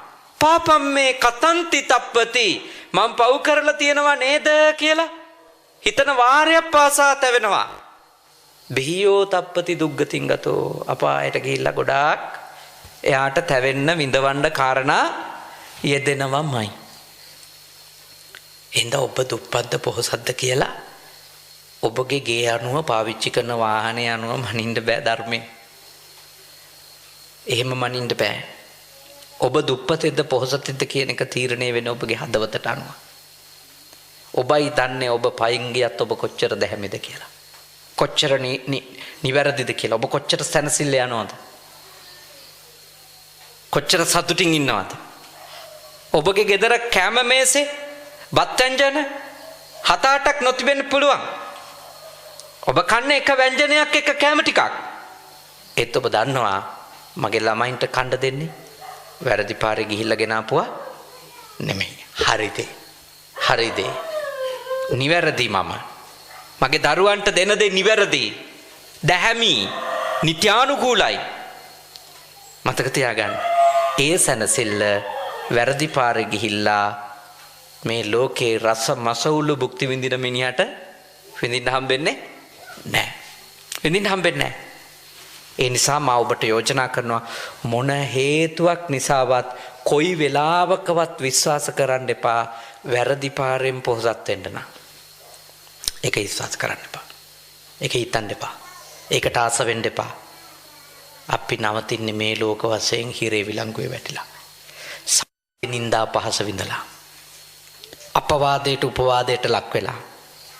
පාපම් මේ කතන්ති තප්පති. මම පව් කරලා තියෙනවා නේද කියලා හිතන වාරයක් පාසා තැවෙනවා. බිහියෝ තප්පති දුග්ගතින් ගතෝ. අපායට ගිහිල්ලා ගොඩාක් එයාට තැවෙන්න විඳවන්න කාරණා යෙදෙනවමයි. එහෙනම් ඔබ දුප්පත්ද පොහොසත්ද කියලා ඔබගේ ගේ අනුව පාවිච්චි කරන වාහනේ අනුව මනින්න බෑ ධර්මයෙන්. එහෙම මනින්න බෑ. ඔබ දුප්පතෙක්ද පොහොසතෙක්ද කියන එක තීරණය වෙන්නේ ඔබගේ හදවතට අනුව. ඔබයි දන්නේ ඔබ පයින් ගියත් ඔබ කොච්චර දැහැමිද කියලා. කොච්චර නිවැරදිද කියලා. ඔබ කොච්චර සැනසෙල්ල යනවද? කොච්චර සතුටින් ඉන්නවද? ඔබගේ ගෙදර කැම මේසේ බත් ව්‍යංජන 7-8ක් නොතිබෙන්න පුළුවන්. ඔබ කන්නේ එක ව්‍යංජනයක් එක කැම ටිකක්. ඒත් ඔබ දන්නවා මගේ ළමයින්ට කන්න දෙන්නේ වැරදි පාරේ ගිහිල්ලා ගෙනාපුවා නෙමෙයි. හරිද? හරිද? නිවැරදි මම. මගේ දරුවන්ට දෙන දේ නිවැරදි. දැහැමි නිත්‍යානුකූලයි. මතක තියාගන්න. ඒ සැනසෙල්ල වැරදි පාරේ ගිහිල්ලා මේ ලෝකේ රස මසවුළු භුක්ති විඳින මිනිහට විඳින්න හම්බෙන්නේ නැහැ. විඳින්න හම්බෙන්නේ නැහැ. ඒ නිසා මා ඔබට යෝජනා කරනවා මොන හේතුවක් නිසාවත් කොයි වෙලාවකවත් විශ්වාස කරන්න එපා වැරදි පාරෙන් පොහොසත් වෙන්න නම්. ඒක විශ්වාස කරන්න එපා. ඒක හිතන්න එපා. ඒකට ආස වෙන්න එපා. අපි නවතින්නේ මේ ලෝක වශයෙන් හිරේ විලංගුවේ වැටිලා. නින්දා පහස විඳලා. අපවාදයට උපවාදයට ලක් වෙලා.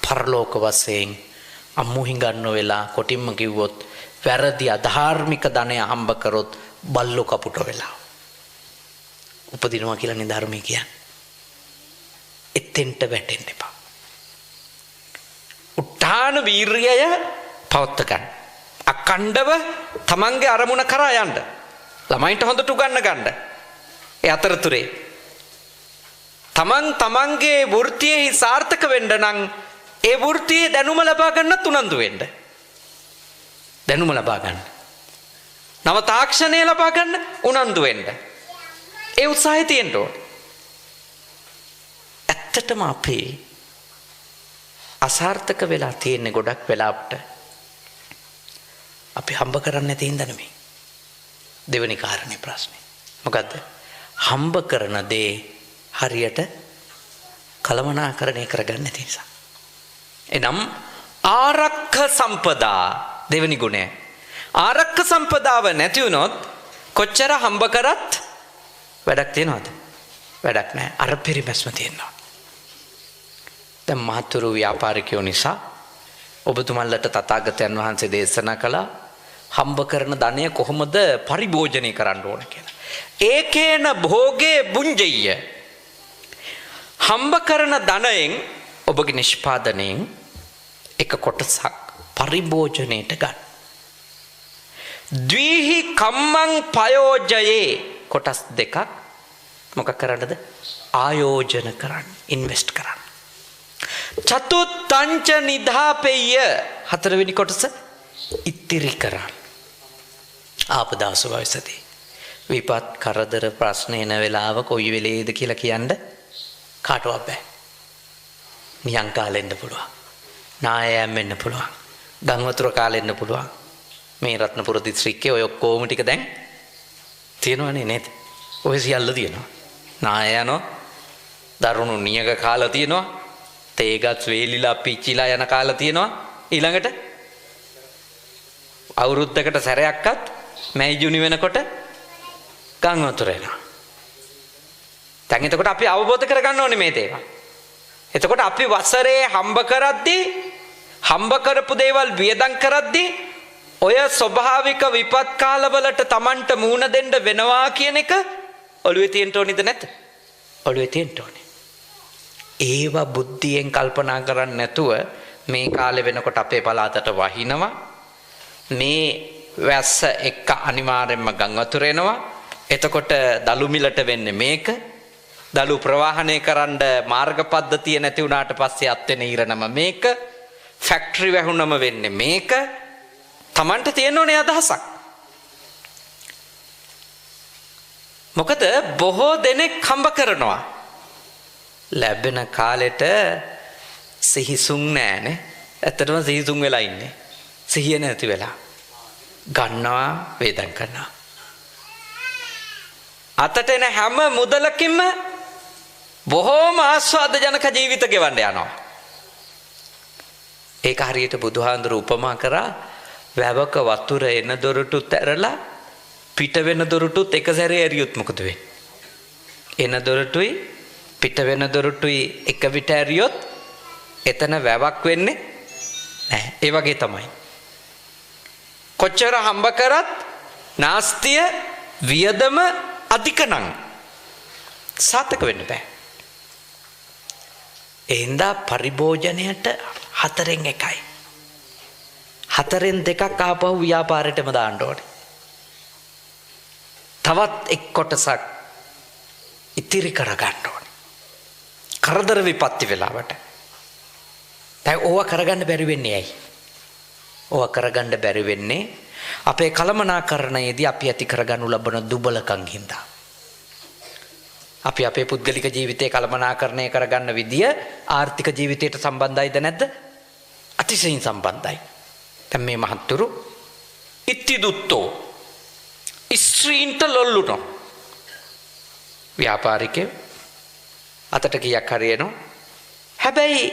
පරලෝක වශයෙන් අම්මු හිඟන්න වෙලා කොටින්ම කිව්වොත් වැරදි අධාර්මික ධනය හම්බ කරොත් බල්ලෝ කපුට වෙලා. උපදිනවා කියලා නේ ධර්මයේ කියන්නේ. එතෙන්ට වැටෙන්න එපා. උත්තාන වීර්යය පවත්ත ගන්න. අකණ්ඩව තමන්ගේ අරමුණ කරා යන්න. ළමයින්ට හොඳට උගන්න ගන්න. ඒ අතරතුරේ තමන්ගේ වෘත්තියේ සාර්ථක වෙන්න නම් ඒ වෘත්තියේ දැනුම ලබා ගන්නත් උනන්දු වෙන්න. දැනුම ලබා ගන්න. නව තාක්ෂණය ලබා ගන්න උනන්දු වෙන්න. ඒ උත්සාහය තියෙන්න ඕනේ. ඇත්තටම අපේ අසාර්ථක වෙලා තියෙන්නේ ගොඩක් වෙලාවට අපි හම්බ කරන්නේ නැති හින්දා නෙමෙයි. දෙවෙනි කාරණේ ප්‍රශ්නේ. මොකද්ද? හම්බ කරන දේ හරියට කළමනාකරණය කරගන්න නැති නිසා. එනම් ආරක්ක සම්පදා දෙවෙනි ගුණය. ආරක්ක සම්පදාව නැති වුණොත් කොච්චර හම්බ කරත් වැඩක් තියනවද? වැඩක් නැහැ. අර පිරිමැස්ම තියෙනවා. දැන් මහතුරු ව්‍යාපාරිකයෝ නිසා ඔබතුමන්ලට තථාගතයන් වහන්සේ දේශනා කළා හම්බ කරන ධනය කොහොමද පරිභෝජනය කරන්න ඕන කියලා. ඒකේන භෝගේ බුඤ්ජය. හම්බ කරන ධනයෙන් ඔබගේ නිෂ්පාදනයෙන් එක කොටසක් පරිභෝජනයට ගන්න. ද්විහි කම්මං පයෝජයේ කොටස් දෙකක් මොකක් කරන්නද? ආයෝජන කරන්න, ඉන්වෙස්ට් කරන්න. චතුත්තංච නිධාපෙය්‍ය හතරවෙනි කොටස ඉතිරි කරන්න. ආපදාසු වයසදී විපත් කරදර ප්‍රශ්න එන වෙලාව කොයි වෙලේද කියලා කියන්න කාටවත් බෑ. නියං කාලෙන්න පුළුවන්. නායයන් වෙන්න පුළුවන්. ගංවතුර කාලෙන්න පුළුවන්. මේ රත්නපුර දිස්ත්‍රික්කයේ ඔය ඔක්කොම ටික දැන් තියෙනවනේ නේද? ඔය සියල්ල තියෙනවා. නායයන්ෝ දරුණු නියග කාලා තියෙනවා. තේගත් වේලිලා පිච්චිලා යන කාලා තියෙනවා. ඊළඟට අවුරුද්දකට සැරයක්වත් මැයි ජුනි වෙනකොට ගංවතුර එනවා. දැන් එතකොට අපි අවබෝධ කරගන්න ඕනේ මේ දේවල්. එතකොට අපි වසරේ හම්බ කරද්දී හම්බ කරපු දේවල් වියදම් කරද්දී ඔය ස්වභාවික විපත් කාලවලට Tamanට මූණ දෙන්න වෙනවා කියන එක ඔළුවේ තියෙන්න ඕනේද නැද්ද? ඔළුවේ තියෙන්න ඕනේ. ඒව බුද්ධියෙන් කල්පනා කරන්නේ නැතුව මේ කාලේ වෙනකොට අපේ පළාතට වහිනවා. මේ වැස්ස එක්ක අනිවාර්යෙන්ම ගංවතුර එනවා. එතකොට දලු මිලට වෙන්නේ මේක. දලු ප්‍රවාහනය කරන්න මාර්ග පද්ධතිය නැති වුණාට පස්සේ අත් වෙන ඉරණම මේක. ෆැක්ටරි වැහුනම වෙන්නේ මේක. Tamanට තියෙන්න ඕනේ අදහසක්. මොකද බොහෝ දෙනෙක් හම්බ කරනවා. ලැබෙන කාලෙට සිහිසුන් නෑනේ. ඇත්තටම සිහිසුන් වෙලා ඉන්නේ. සිහිය නැති වෙලා. ගන්නවා වේදන් කරනවා. අතට එන හැම මුදලකින්ම බොහෝම ආස්වාදජනක ජීවිත ගෙවන්න යනවා. ඒක හරියට බුදුහාඳුර උපමා කරා වැවක වතුර එන දොරටුත් ඇරලා පිට වෙන දොරටුත් එක සැරේ ඇරියොත් මොකද වෙන්නේ? එන දොරටුයි පිට වෙන දොරටුයි එක විට ඇරියොත් එතන වැවක් වෙන්නේ නැහැ. ඒ වගේ තමයි. කොච්චර හම්බ කරත් නාස්තිය වියදම අධික නම් සාර්ථක වෙන්න බෑ. එහෙනම් පරිභෝජනයට 4න් 1යි. 4න් 2ක් ආපහු ව්‍යාපාරයටම දාන්න ඕනේ. තවත් එක් කොටසක් ඉතිරි කර ගන්න ඕනේ. කරදර විපත්ති වෙලාවට. දැන් ඕවා කරගන්න බැරි වෙන්නේ ඇයි? ඕවා කරගන්න බැරි වෙන්නේ අපේ කලමනාකරණයේදී අපි ඇති කරගනු ලබන දුබලකම් හින්දා. අපි අපේ පුද්ගලික ජීවිතේ කලමනාකරණය කරගන්න විදිය ආර්ථික ජීවිතයට සම්බන්ධයිද නැද්ද? අතිශයින් සම්බන්ධයි. දැන් මේ මහත්තුරු ඉත්තිදුත්තෝ ස්ත්‍රීන්ට ලොල්ලුනෝ ව්‍යාපාරිකයෝ අතට කීයක් හරියනවා. හැබැයි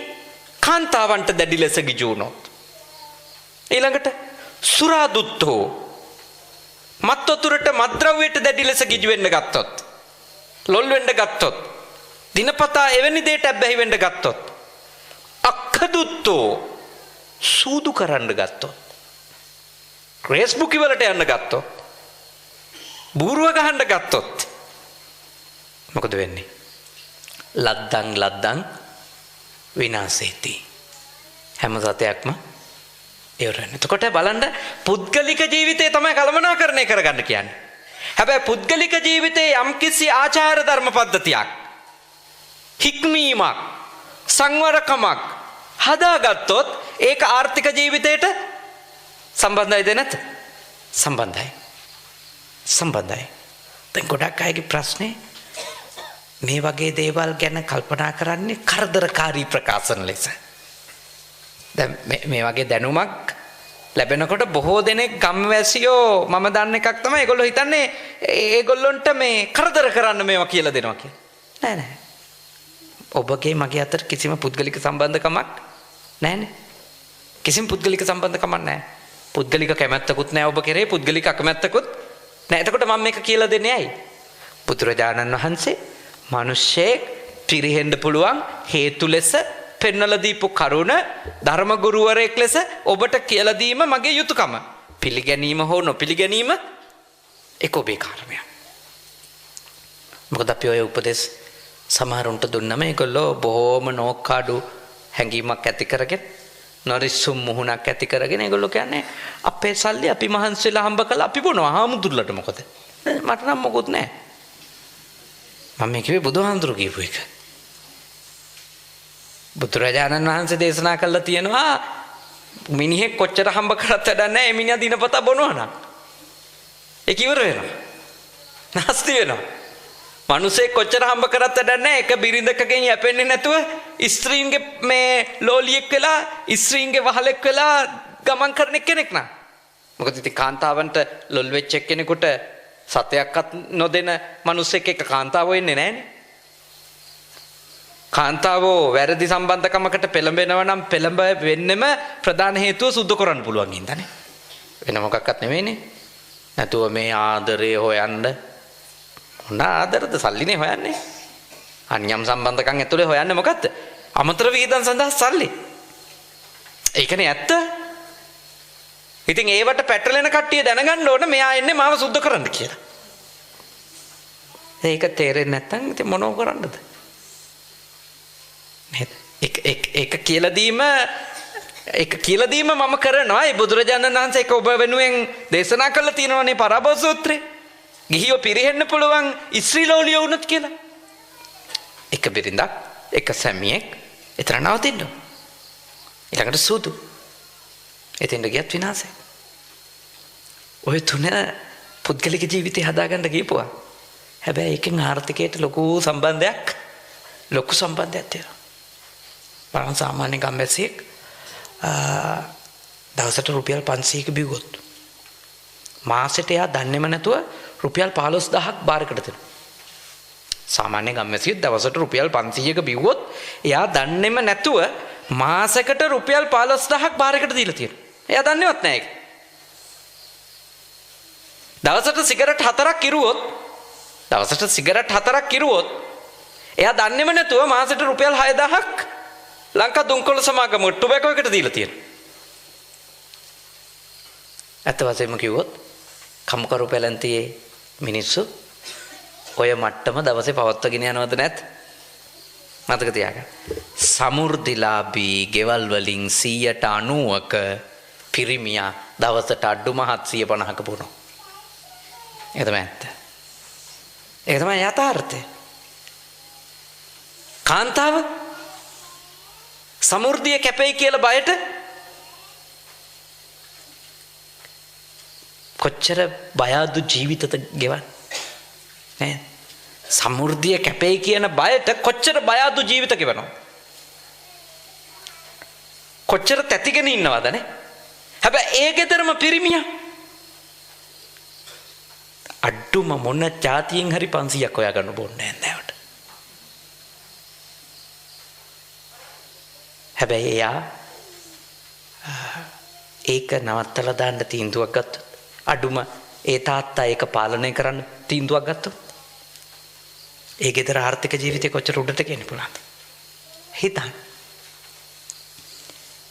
කාන්තාවන්ට දැඩි ලෙස ගිජු වුණොත් ඊළඟට සුරාදුත්තෝ මත් වතුරට මත්ද්‍රව්‍යයට දැඩි ලෙස ගිජු වෙන්න ගත්තොත් ලොල් වෙන්න ගත්තොත් දිනපතා එවැනි දෙයට ඇබ්බැහි වෙන්න ගත්තොත් අක්ඛදුත්තෝ සූදු කරන්න ගත්තොත් ෆේස්බුක් වලට යන්න ගත්තොත් බූරුව ගහන්න ගත්තොත් මොකද වෙන්නේ? ලද්දං විනාශේති. හැම සතයක්ම ඉවරයි. එතකොට බලන්න පුද්ගලික ජීවිතේ තමයි කළමනාකරණය කරගන්න කියන්නේ. හැබැයි පුද්ගලික ජීවිතේ යම්කිසි ආචාර ධර්ම පද්ධතියක් හික්මීමක් සංවරකමක් හදාගත්තොත් ඒක ආර්ථික ජීවිතයට සම්බන්ධයිද නැත්? සම්බන්ධයි. දැන් ගොඩක් අයගේ ප්‍රශ්නේ මේ වගේ දේවල් ගැන කල්පනා කරන්නේ කරදරකාරී ප්‍රකාශන ලෙස. දැන් මේ වගේ දැනුමක් ලැබෙනකොට බොහෝ දෙනෙක් ගම්වැසියෝ මම දන්න එකක් තමයි ඒගොල්ලෝ හිතන්නේ ඒගොල්ලොන්ට මේ කරදර කරන්න මේවා කියලා දෙනවා කියලා. නෑ. ඔබගේ මගේ අතර කිසිම පුද්ගලික සම්බන්ධකමක් නෑනේ. කිසිම පුද්ගලික සම්බන්ධකමක් නෑ. පුද්ගලික කැමැත්තකුත් නෑ ඔබ කෙරේ පුද්ගලික අකමැත්තකුත් නෑ. එතකොට මම මේක කියලා දෙන්නේ ඇයි? බුදුරජාණන් වහන්සේ මිනිස්සෙක් පිරිහෙන්න පුළුවන් හේතු ලෙස පෙන්වලා දීපු කරුණ ධර්ම ගුරුවරයෙක් ලෙස ඔබට කියලා දීම මගේ යුතුයකම. පිළිගැනීම හෝ නොපිළිගැනීම ඒක ඔබේ කර්මයක්. මොකද අපි ඔය උපදෙස් සමහරුන්ට දුන්නම ඒගොල්ලෝ බොහොම නෝකාඩු හැඟීමක් ඇති කරගෙන නොරිස්සුම් මුහුණක් ඇති කරගෙන ඒගොල්ලෝ කියන්නේ අපේ සල්ලි අපි මහන්සිලා හම්බ කළා අපි බොනවා හාමුදුරුලට මොකද මට නම් මොකුත් නැහැ. මම මේ කිව්වේ බුදුහාමුදුරු කියපු එක. බුදුරජාණන් වහන්සේ දේශනා කළා තියෙනවා මිනිහෙක් කොච්චර හම්බ කරත් වැඩක් නැහැ එමිනියා දිනපතා බොනවා නම් ඒක ඉවර වෙනවා. නැස්ති වෙනවා. මිනිසෙක් කොච්චර හම්බ කරත් වැඩක් නැහැ එක බිරිඳකගෙන් යැපෙන්නේ නැතුව ස්ත්‍රීන්ගේ මේ ලෝලියෙක් වෙලා ස්ත්‍රීන්ගේ වහලෙක් වෙලා ගමන් කරන කෙනෙක් නා. මොකද ඉතින් කාන්තාවන්ට ලොල් වෙච්ච කෙනෙකුට සතයක්වත් නොදෙන මිනිසෙක් එක්ක කාන්තාව වෙන්නේ නැහනේ. කාන්තාවෝ වැරදි සම්බන්ධකමකට පෙළඹෙනවා නම් පෙළඹ වෙන්නෙම ප්‍රධාන හේතුව සුද්ධ කරන්න පුළුවන් ඉඳනේ. වෙන මොකක්වත් නෙවෙයිනේ. නැතුව මේ ආදරය හොයන්න මොන ආදරද සල්ලිනේ හොයන්නේ. අන්‍යම් සම්බන්ධකම් ඇතුලේ හොයන්නේ මොකද්ද? අමතර විහිදන් සඳහා සල්ලි. ඒකනේ ඇත්ත. ඉතින් ඒවට පැටලෙන කට්ටිය දැනගන්න ඕන මෙයා එන්නේ මාව සුද්ධ කරන්න කියලා. ඒක තේරෙන්නේ නැත්නම් ඉතින් මොනව කරන්නද? ඒක කියලා දීම මම කරනවා. ඒ බුදුරජාණන් වහන්සේ ඒක ඔබ වෙනුවෙන් දේශනා කළා තියෙනවානේ පරාභව සූත්‍රේ. ගිහියෝ පිරිහෙන්න පුළුවන් ඉස්ත්‍රීලෝලිය වුණත් කියලා. එක බිරිඳක් එක සැමියෙක් එතන නවතින්න. ඊළඟට සූදු. එතෙන්ට ගියත් විනාශය. ඔය තුන පුද්ගලික ජීවිතය හදාගන්න ගියපුවා. හැබැයි ඒකෙන් ආර්ථිකයට ලොකු සම්බන්ධයක් තියෙනවා. බලන්න සාමාන්‍ය ගම්වැසියෙක් දවසට රුපියල් 500ක බිව්වොත් මාසෙට එයා දන්නේම නැතුව රුපියල් 15000ක් බාරකට දෙනවා. සාමාන්‍ය ගම්වැසියෙක් දවසට රුපියල් 500ක බිව්වොත් එයා දන්නේම නැතුව මාසෙකට රුපියල් 15000ක් බාරකට දීලා තියෙනවා. එයා දන්නේවත් නැහැ ඒක. දවසට සිගරට් 4ක් කිරුවොත් එයා දන්නේම නැතුව මාසෙට රුපියල් 6000ක් ලංකා දුම්කොළ සමාගම ටොබැකෝ එකට දීලා තියෙනවා. ඇත්ත වශයෙන්ම කිව්වොත් කම්කරු පැලැන්තියේ මිනිස්සු ඔය මට්ටම දවසේ පවත්වාගෙන යනවද නැත්? මතක තියාගන්න. සමෘද්ධිලාභී ගෙවල් වලින් 90%ක පිරිමියා දවසට අඩුම 750ක පුරනවා. ඒක තමයි ඇත්ත. ඒක තමයි යථාර්ථය. කාන්තාව සමෘද්ධිය කැපෙයි කියලා බයට කොච්චර බයadu ජීවිතද ගෙවන්නේ නේද? සමෘද්ධිය කැපෙයි කියන බයට කොච්චර බයadu ජීවිත ගෙවනවා. කොච්චර තැතිගෙන ඉන්නවද නේ? හැබැයි ඒ ගෙදරම පිරිමියා අඩුම මොන જાතියෙන් හරි 500ක් හොයා ගන්න බොන්නේ නැහැ. හැබැයි එයා ඒක නවත්තලා දාන්න තීන්දුවක් ගත්තොත් අඩුම ඒ තාත්තා ඒක පාලනය කරන්න තීන්දුවක් ගත්තොත් ඒ ගෙදර ආර්ථික ජීවිතේ කොච්චර උඩට ගෙන්න පුළුවන්ද? හිතන්න.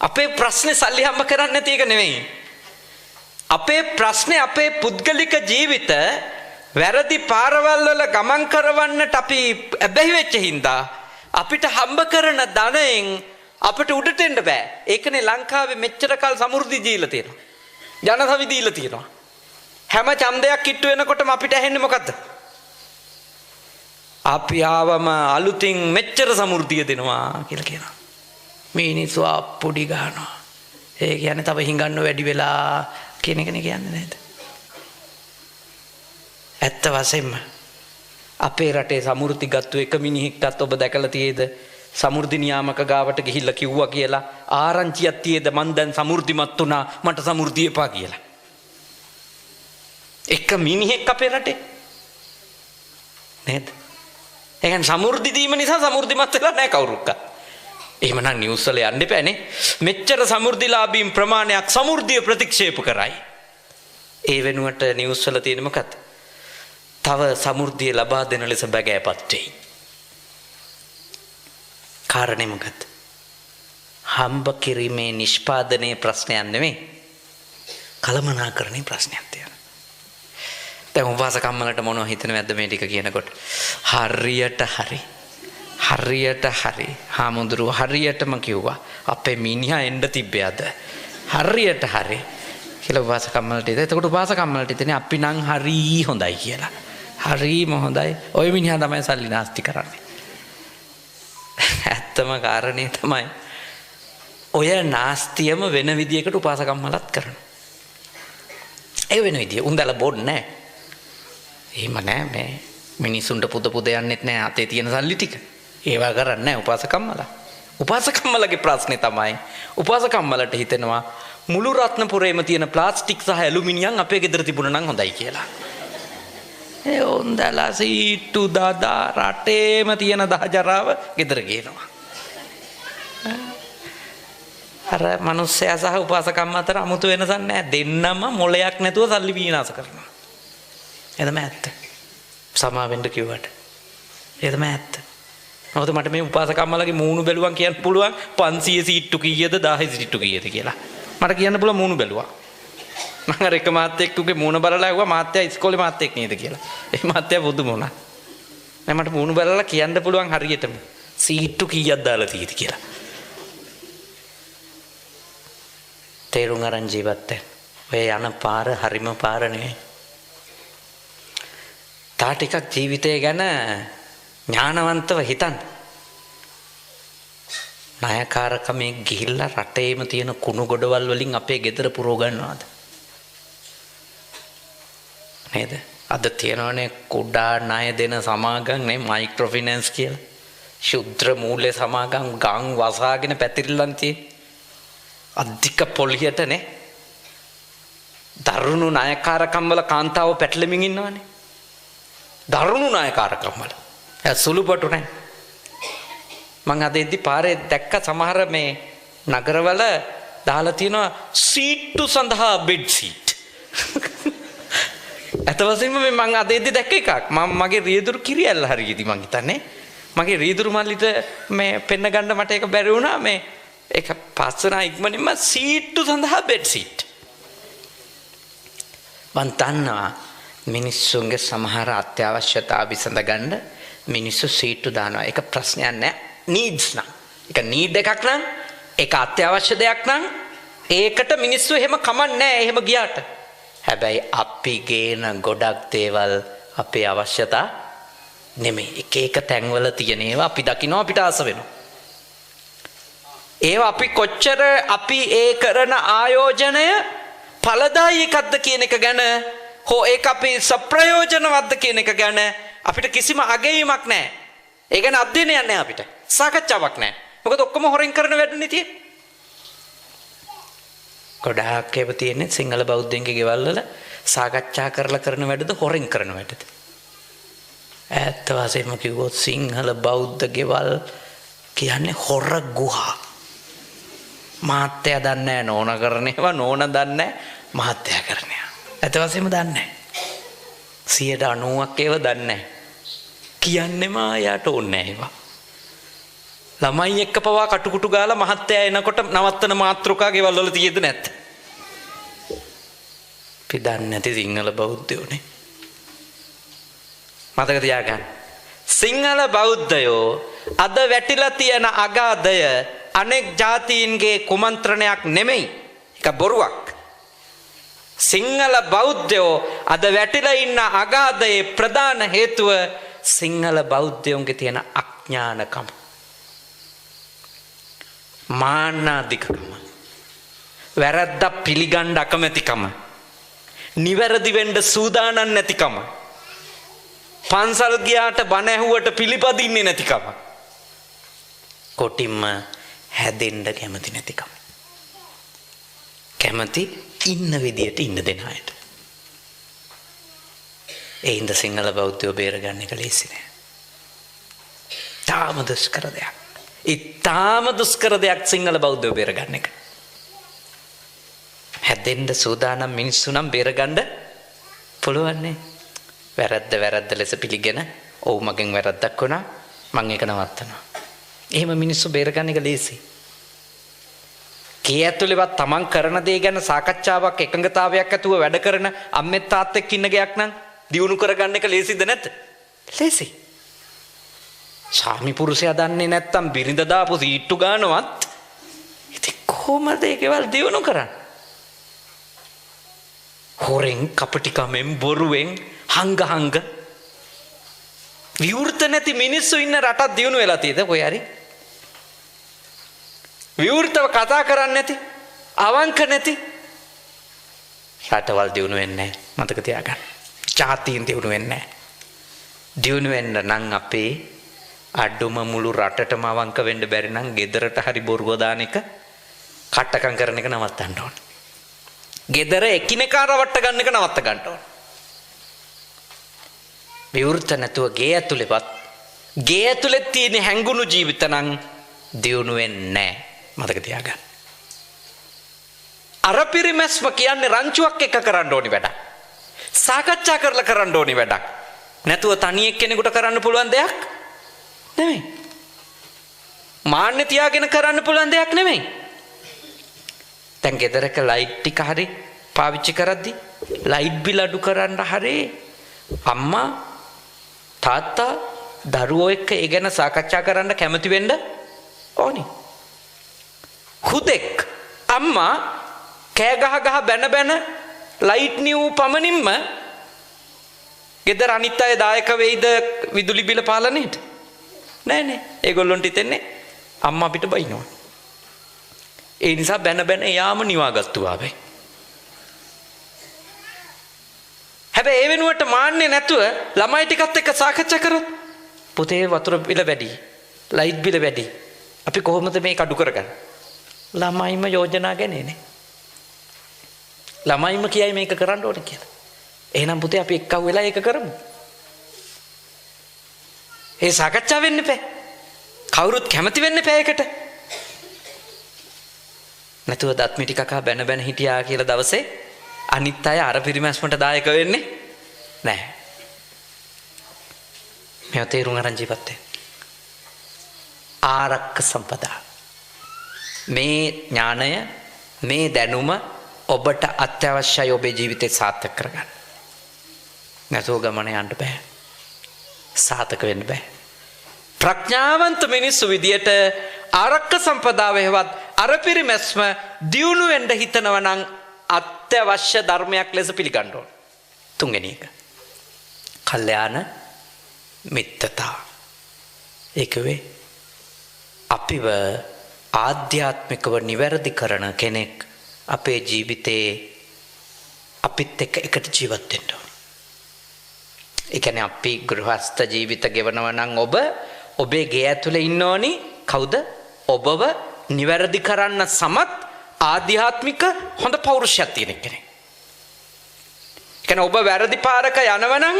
අපේ ප්‍රශ්නේ සල්ලි හම්බ කරන්නේ නැති එක නෙවෙයි. අපේ ප්‍රශ්නේ අපේ පුද්ගලික ජීවිත වැරදි පාරවල් වල ගමන් කරවන්නට අපි ඇබ්බැහි වෙච්ච හින්දා අපිට හම්බ කරන ධනයෙන් අපිට උඩට එන්න බෑ. ඒකනේ ලංකාවේ මෙච්චර කල් සමෘද්ධි දීලා තියෙනවා. ජනසවි දීලා තියෙනවා. හැම ඡන්දයක් කිට්ටු වෙනකොටම අපිට ඇහෙන්නේ මොකද්ද? අපි ආවම අලුතින් මෙච්චර සමෘද්ධිය දෙනවා කියලා කියනවා. මිනිස්සු අප්පුඩි ගන්නවා. ඒ කියන්නේ තව හිඟන්න වැඩි වෙලා කියන එකනේ කියන්නේ නේද? ඇත්ත වශයෙන්ම අපේ රටේ සමෘද්ධි ගත්තු එක මිනිහෙක්ටත් ඔබ දැකලා තියෙද? සමෘද්ධි නියාමක ගාවට ගිහිල්ලා කිව්වා කියලා ආරංචියක් තියෙද මං දැන් සමෘද්ධිමත් වුණා මට සමෘද්ධිය එපා කියලා. එක මිනිහෙක් අපේ රටේ නේද? ඒ කියන්නේ සමෘද්ධි දීම නිසා සමෘද්ධිමත් වෙලා නැහැ කවුරුක්ක. එහෙමනම් නිවුස් වල යන්න එපානේ. මෙච්චර සමෘද්ධිලාභීන් ප්‍රමාණයක් සමෘද්ධිය ප්‍රතික්ෂේප කරයි. ඒ වෙනුවට නිවුස් වල තියෙන මොකක්ද? තව සමෘද්ධිය ලබා දෙන ලෙස බැගෑපත් වෙයි. කාරණේ මොකද? හම්බ කිරීමේ නිෂ්පාදනයේ ප්‍රශ්නයක් නෙමෙයි. කලමනාකරණේ ප්‍රශ්නයක් තියෙනවා. දැන් උපාසකම්මලට මොනව හිතනවද මේ ටික කියනකොට? හරියට හරි. හාමුදුරුව හරියටම කිව්වා අපේ මිනිහා එන්න තිබ්බේ අද. හරියට හරි. කියලා උපාසකම්මලට ඉතින් එතකොට උපාසකම්මලට ඉතින් අපි නම් හරි හොඳයි කියලා. හරිම හොඳයි. ওই මිනිහා තමයි සල්ලි නාස්ති කරන්නේ. ඇත්තම කාරණේ තමයි ඔය නාස්තියම වෙන විදියකට උපාසකම්මලත් කරනවා. ඒ වෙන විදිය උන්දලා බොන්නේ නැහැ. එහෙම නැහැ මේ මිනිසුන්ට පුද පුද යන්නෙත් නැහැ අතේ තියෙන සල්ලි ටික. ඒවා කරන්නේ නැහැ උපාසකම්මලා. උපාසකම්මලගේ ප්‍රශ්නේ තමයි උපාසකම්මලට හිතෙනවා මුළු රත්නපුරේම තියෙන ප්ලාස්ටික් සහ ඇලුමිනියම් අපේ ගෙදර තිබුණා නම් හොඳයි කියලා. ඒ උන්දලා සීට්ටු දාදා රටේම තියෙන දහජරාව ගෙදර ගේනවා. අර මිනිස්සයා සහ උපාසකම්ම අතර 아무තු වෙනසක් නැහැ. දෙන්නම මොලයක් නැතුව සල්ලි විනාශ කරනවා. ඒ තමයි ඇත්ත. සමා වෙන්න කිව්වට. ඒ තමයි ඇත්ත. මොකද මට මේ උපාසකම්මලගේ මූණු බැලුවන් කියන්න පුළුවන් 500 සීට්ටු කීයද 1000 සීට්ටු කීයද කියලා. මට කියන්න පුළුවන් මූණු බැලුවා. මම අර එක මාත්‍යෙක්ගේ මූණ බලලා ඇහුවා මාත්‍යා ඉස්කෝලේ මාත්‍යෙක් නේද කියලා. ඒ මාත්‍යා බුදුම වුණා. මම මට මූණු බලලා කියන්න පුළුවන් හරියටම සීට්ටු කීයක් දාලා තියෙද කියලා. තේරුම් අරන් ජීවත් වෙන්න. ඔය යන පාර හරිම පාර නෙවෙයි. තා ටිකක් ජීවිතය ගැන ඥානවන්තව හිතන්න. ණයකාරකමේ ගිහිල්ලා රටේම තියෙන කුණු ගොඩවල් වලින් අපේ ගෙදර පුරව ගන්නවාද? නේද? අද තියෙනවනේ කුඩා ණය දෙන සමාගම් නේ මයික්‍රෝ ෆිනෑන්ස් කියලා. ශුද්‍ර මූල්‍ය සමාගම් ගම් වසාගෙන පැතිරිලන් තියෙන්නේ. අධික පොලියටනේ. දරුණු ණයකාරකම් වල කාන්තාව පැටලෙමින් ඉන්නවනේ. දරුණු ණයකාරකම් වල. සුළුපටු නැහැ. මං අද ඉදි පාරේ දැක්ක සමහර මේ නගරවල දාලා තියෙනවා සීට්ටු සඳහා බෙඩ් සීට්. අත වශයෙන්ම මං අද ඉදි දැක්ක එකක්. මම මගේ රියදුරු කිරියල්ල හරියදී මං හිතන්නේ. මගේ රියදුරු මල්ලිට මේ පෙන්න ගන්න මට ඒක බැරි වුණා මේ ඒක පස්සන ඉක්මනින්ම සීට්ටු සඳහා බෙඩ් සීට්. මං දන්නවා මිනිස්සුන්ගේ සමහර අත්‍යවශ්‍යතා විසඳ ගන්න මිනිස්සු සීට්ටු දානවා. ඒක ප්‍රශ්නයක් නෑ. නීඩ්ස් නම්. ඒක නීඩ් එකක් නම් ඒක අත්‍යවශ්‍ය දෙයක් නම් ඒකට මිනිස්සු එහෙම කමන්නේ නෑ එහෙම ගියාට. හැබැයි අපි ගේන ගොඩක් දේවල් අපේ අවශ්‍යතා නෙමෙයි. එක එක තැන්වල තියෙන ඒවා අපි දකිනවා අපිට ආස වෙනවා. ඒවා අපි කොච්චර අපි ඒ කරන ආයෝජනය ඵලදායී එකක්ද කියන එක ගැන හෝ ඒක අපි සප්‍රයෝජනවත්ද කියන එක ගැන අපිට කිසිම අගයීමක් නැහැ. ඒ ගැන අධ්‍යයනයක් නැහැ අපිට. සාකච්ඡාවක් නැහැ. මොකද ඔක්කොම හොරෙන් කරන වැඩනේ තියෙන්නේ. ගොඩාක් ඒවා තියෙන්නේ සිංහල බෞද්ධයන්ගේ ගෙවල් වල සාකච්ඡා කරලා කරන වැඩද හොරෙන් කරන වැඩද? ඇත්ත වශයෙන්ම කිව්වොත් සිංහල බෞද්ධ ගෙවල් කියන්නේ හොර ගුහා. මහත්තයා දන්නේ නැහැ නෝන කරන ඒවා නෝන දන්නේ නැහැ මහත්තයා කරන ඒවා. ඇත්ත වශයෙන්ම දන්නේ නැහැ. 90%ක් ඒවා දන්නේ නැහැ. කියන්නේම යාට ඕනේ නැහැ ඒවා. ළමයි එක්ක පවා කටුකුටු ගාලා මහත්තයා එනකොට නවත්තන මාත්‍රකා ගෙවල් වල තියෙද නැත්ද? අපි දන්නේ නැති සිංහල බෞද්ධයෝනේ. මතක තියාගන්න. සිංහල බෞද්ධයෝ අද වැටිලා තියෙන අගාධය අනෙක් ජාතීන්ගේ කුමන්ත්‍රණයක් නෙමෙයි. ඒක බොරුවක්. සිංහල බෞද්ධයෝ අද වැටිලා ඉන්න අගාධයේ ප්‍රධාන හේතුව සිංහල බෞද්ධයෝන්ගේ තියෙන අඥානකම. මානාධිකකම. වැරද්දක් පිළිගන්න අකමැතිකම. නිවැරදි වෙන්න සූදානම් නැතිකම. පන්සල් ගියාට බණ ඇහුවට පිළිපදින්නේ නැතිකම. කොටින්ම හැදෙන්න කැමති නැතිකම. කැමති ඉන්න විදියට ඉන්න දෙන අයට. ඒ හින්ද සිංහල බෞද්ධයෝ බේරගන්න එක ලේසි නෑ. තාම දුෂ්කර දෙයක්. ඉතාම දුෂ්කර දෙයක් සිංහල බෞද්ධයෝ බේරගන්න එක. හැදෙන්න සූදානම් මිනිස්සු නම් බේරගන්න පුළුවන් නේ. වැරද්ද ලෙස පිළිගෙන ඔව් මගෙන් වැරද්දක් වුණා මම ඒක නවත්තනවා. එහෙම මිනිස්සු බේරගන්න එක ලේසි. ගේ ඇතුළේවත් තමන් කරන දේ ගැන සාකච්ඡාවක් එකඟතාවයක් ඇතුව වැඩ කරන අම්මෙත් තාත්තෙක් ඉන්න ගයක් නම් දියුණු කරගන්න එක ලේසිද නැද්ද? ලේසි. ස්වාමි පුරුෂයා දන්නේ නැත්තම් බිරිඳ දාපු සීට්ටු ගන්නවත් ඉතින් කොහොමද ඒකවල් දියුණු කරන්නේ? හොරෙන් කපටිකමෙන් බොරුවෙන් හංග විවෘත නැති මිනිස්සු ඉන්න රටක් දියුණු වෙලා තියෙද කොහේ හරි? විවෘතව කතා කරන්නේ නැති අවංක නැති රටවල් දියුණු වෙන්නේ නැහැ. මතක තියාගන්න. ජාතීන් දියුණු වෙන්නේ නැහැ. දියුණු වෙන්න නම් අපේ අඩුම මුළු රටටම අවංක වෙන්න බැරි නම් ගෙදරට හරි බොරුව දාන එක කට්ටකම් කරන එක නවත්තන්න ඕන. ගෙදර එකිනෙකා රවට්ට ගන්න එක නවත්ත ගන්න ඕන. විවෘත නැතුව ගේ ඇතුළේවත් ගේ ඇතුළේ තියෙන හැංගුණු ජීවිත නම් දියුණු වෙන්නේ නැහැ. මතක තියාගන්න. අර පිරිමැස්ම කියන්නේ රංචුවක් එක කරන්න ඕනි වැඩක්. සාකච්ඡා කරලා කරන්න ඕනි වැඩක්. නැතුව තනි එක්කෙනෙකුට කරන්න පුළුවන් දෙයක් නෙමෙයි. මාන්නේ තියාගෙන කරන්න පුළුවන් දෙයක් නෙමෙයි. දැන් ගෙදරක ලයිට් ටික හරි පාවිච්චි කරද්දි ලයිට් බිල් අඩු කරන්න හරි අම්මා තාත්තා දරුවෝ එක්ක ඒ ගැන සාකච්ඡා කරන්න කැමති වෙන්න ඕනි. හුදෙක් අම්මා කෑ ගහ බැන ලයිට් නිව් පමණින්ම ගෙදර අනිත් අය දායක වෙයිද විදුලි බිල පාලනයේට? නෑ. ඒගොල්ලොන්ට හිතෙන්නේ අම්මා අපිට බයිනවා. ඒ නිසා බැන යාම නිවාගත්තු ආවේ. හැබැයි ඒ වෙනුවට මාන්නේ නැතුව ළමයි ටිකත් එක්ක සාකච්ඡා කරොත් පුතේ වතුර බිල වැඩි, ලයිට් බිල වැඩි. අපි කොහොමද මේක අඩු කරගන්නේ? ළමයිම යෝජනා ගන්නේනේ. ළමයිම කියයි මේක කරන්න ඕනේ කියලා. එහෙනම් පුතේ අපි එක්කව වෙලා ඒක කරමු. ඒ සාකච්ඡා වෙන්න එපා. කවුරුත් කැමති වෙන්න එපා ඒකට. නැතුව දත් මිටි කකා බැන හිටියා කියලා දවසේ අනිත් අය අර පිරිමැස්මට දායක වෙන්නේ නැහැ. මේව තේරුම් අරන් ජීවත් වෙන්න. ආරක්ක සම්පදා. මේ ඥානය මේ දැනුම ඔබට අත්‍යවශ්‍යයි ඔබේ ජීවිතේ සාර්ථක කරගන්න. නැතුව ගමන යන්න බෑ. සාර්ථක වෙන්න බෑ. ප්‍රඥාවන්ත මිනිස්සු විදියට ආරක්ක සම්පදාව හේවත් අර පිරිමැස්ම දියුණු වෙන්න හිතනවා නම් අත්‍යවශ්‍ය ධර්මයක් ලෙස පිළිගන්න ඕන. තුන්වෙනි එක. කල්යාණ මිත්‍රතා. ඒකවේ අපිව ආධ්‍යාත්මිකව නිවැරදි කරන කෙනෙක් අපේ ජීවිතේ අපිත් එක්ක එකට ජීවත් වෙන්න ඕන. ඒ කියන්නේ අපි ගෘහස්ත ජීවිත ගෙවනවා නම් ඔබේ ගේ ඇතුලේ ඉන්න ඕනි කවුද? ඔබව නිවැරදි කරන්න සමත් ආධ්‍යාත්මික හොඳ පෞරුෂයක් තියෙන කෙනෙක්. ඒ කියන්නේ ඔබ වැරදි පාරක යනවනම්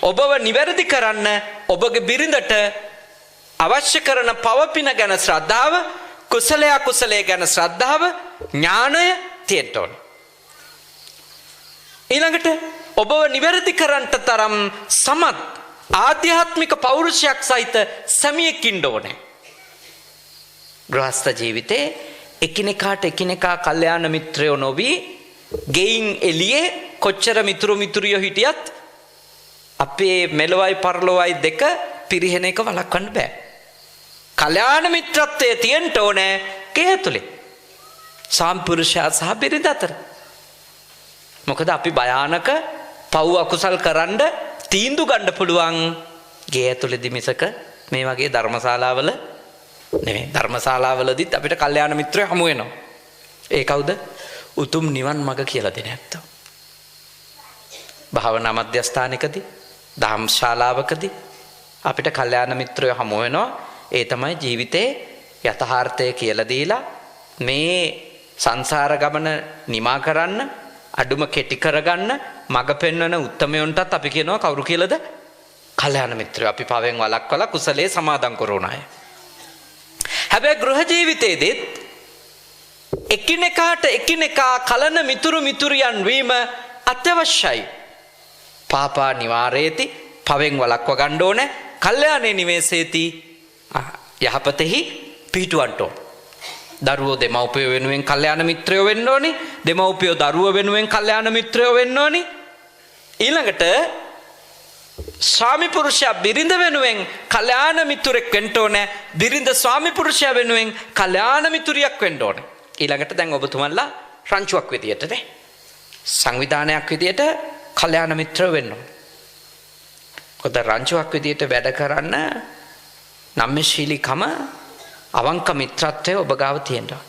ඔබව නිවැරදි කරන්න ඔබගේ බිරිඳට අවශ්‍ය කරන පවපින ගැන ශ්‍රද්ධාව, කුසලයේ ගැන ශ්‍රද්ධාව, ඥානය තියෙන්න ඕන. ඊළඟට ඔබව නිවැරදි කරන්නට තරම් සමත් ආධ්‍යාත්මික පෞරුෂයක් සහිත සැමියෙක් ඉන්න ඕනේ. ගෘහස්ත ජීවිතේ එකිනෙකා කල්යාණ මිත්‍රයෝ නොවි ගෙයින් එළියේ කොච්චර මිතුරියෝ හිටියත් අපේ මෙලොවයි පරලොවයි දෙක පිරිහෙන එක වළක්වන්න බෑ. කල්යාණ මිත්‍රත්වයේ තියෙන්න ඕනේ ගේ ඇතුලේ. සම්පුරුෂයා සහ බිරිඳ අතර. මොකද අපි භයානක පව් අකුසල් කරන්න තීන්දුව ගන්න පුළුවන් ගේ ඇතුලේදී මිසක මේ වගේ ධර්මශාලාවල නෙමෙයි. ධර්මශාලාවලදීත් අපිට කල්යාණ මිත්‍රයෝ හමු වෙනවා. ඒ කවුද? උතුම් නිවන් මඟ කියලා දෙන ඇත්තෝ. භාවනා මධ්‍යස්ථානකදී, ධම්ම ශාලාවකදී අපිට කල්යාණ මිත්‍රයෝ හමු වෙනවා. ඒ තමයි ජීවිතේ යථාර්ථය කියලා දීලා මේ සංසාර ගමන නිමා කරන්න, අඩුම කෙටි කරගන්න මඟ පෙන්වන උත්තමයන්ටත් අපි කියනවා කවුරු කියලාද? කල්යාණ මිත්‍රයෝ. අපි පවෙන් වළක්වලා කුසලයේ සමාදන් කරන අය. හැබැයි ගෘහ ජීවිතයේදීත් එකිනෙකාට කලන මිතුරියන් වීම අත්‍යවශ්‍යයි. පාපා නිවාරේති පවෙන් වළක්ව ගන්න ඕනේ. කල්යාණේ නිවේසේති යහපතෙහි පිහිටුවන්න ඕන. දරුවෝ දෙමව්පියෝ වෙනුවෙන් කල්යාණ මිත්‍රයෝ වෙන්න ඕනි. දෙමව්පියෝ දරුවෝ වෙනුවෙන් කල්යාණ මිත්‍රයෝ වෙන්න ඕනි. ඊළඟට ස්වාමි පුරුෂයා බිරිඳ වෙනුවෙන් කල්යාණ මිතුරෙක් වෙන්න ඕනේ. බිරිඳ ස්වාමි පුරුෂයා වෙනුවෙන් කල්යාණ මිතුරියක් වෙන්න ඕනේ. ඊළඟට දැන් ඔබතුමන්ලා රංචුවක් විදියට නේ සංවිධානයක් විදියට කල්යාණ මිත්‍රයෝ වෙන්න ඕනේ. කොහොද රංචුවක් විදියට වැඩ කරන්න නම්‍යශීලීකම අවංක මිත්‍රත්වය ඔබ ගාව තියෙනවා.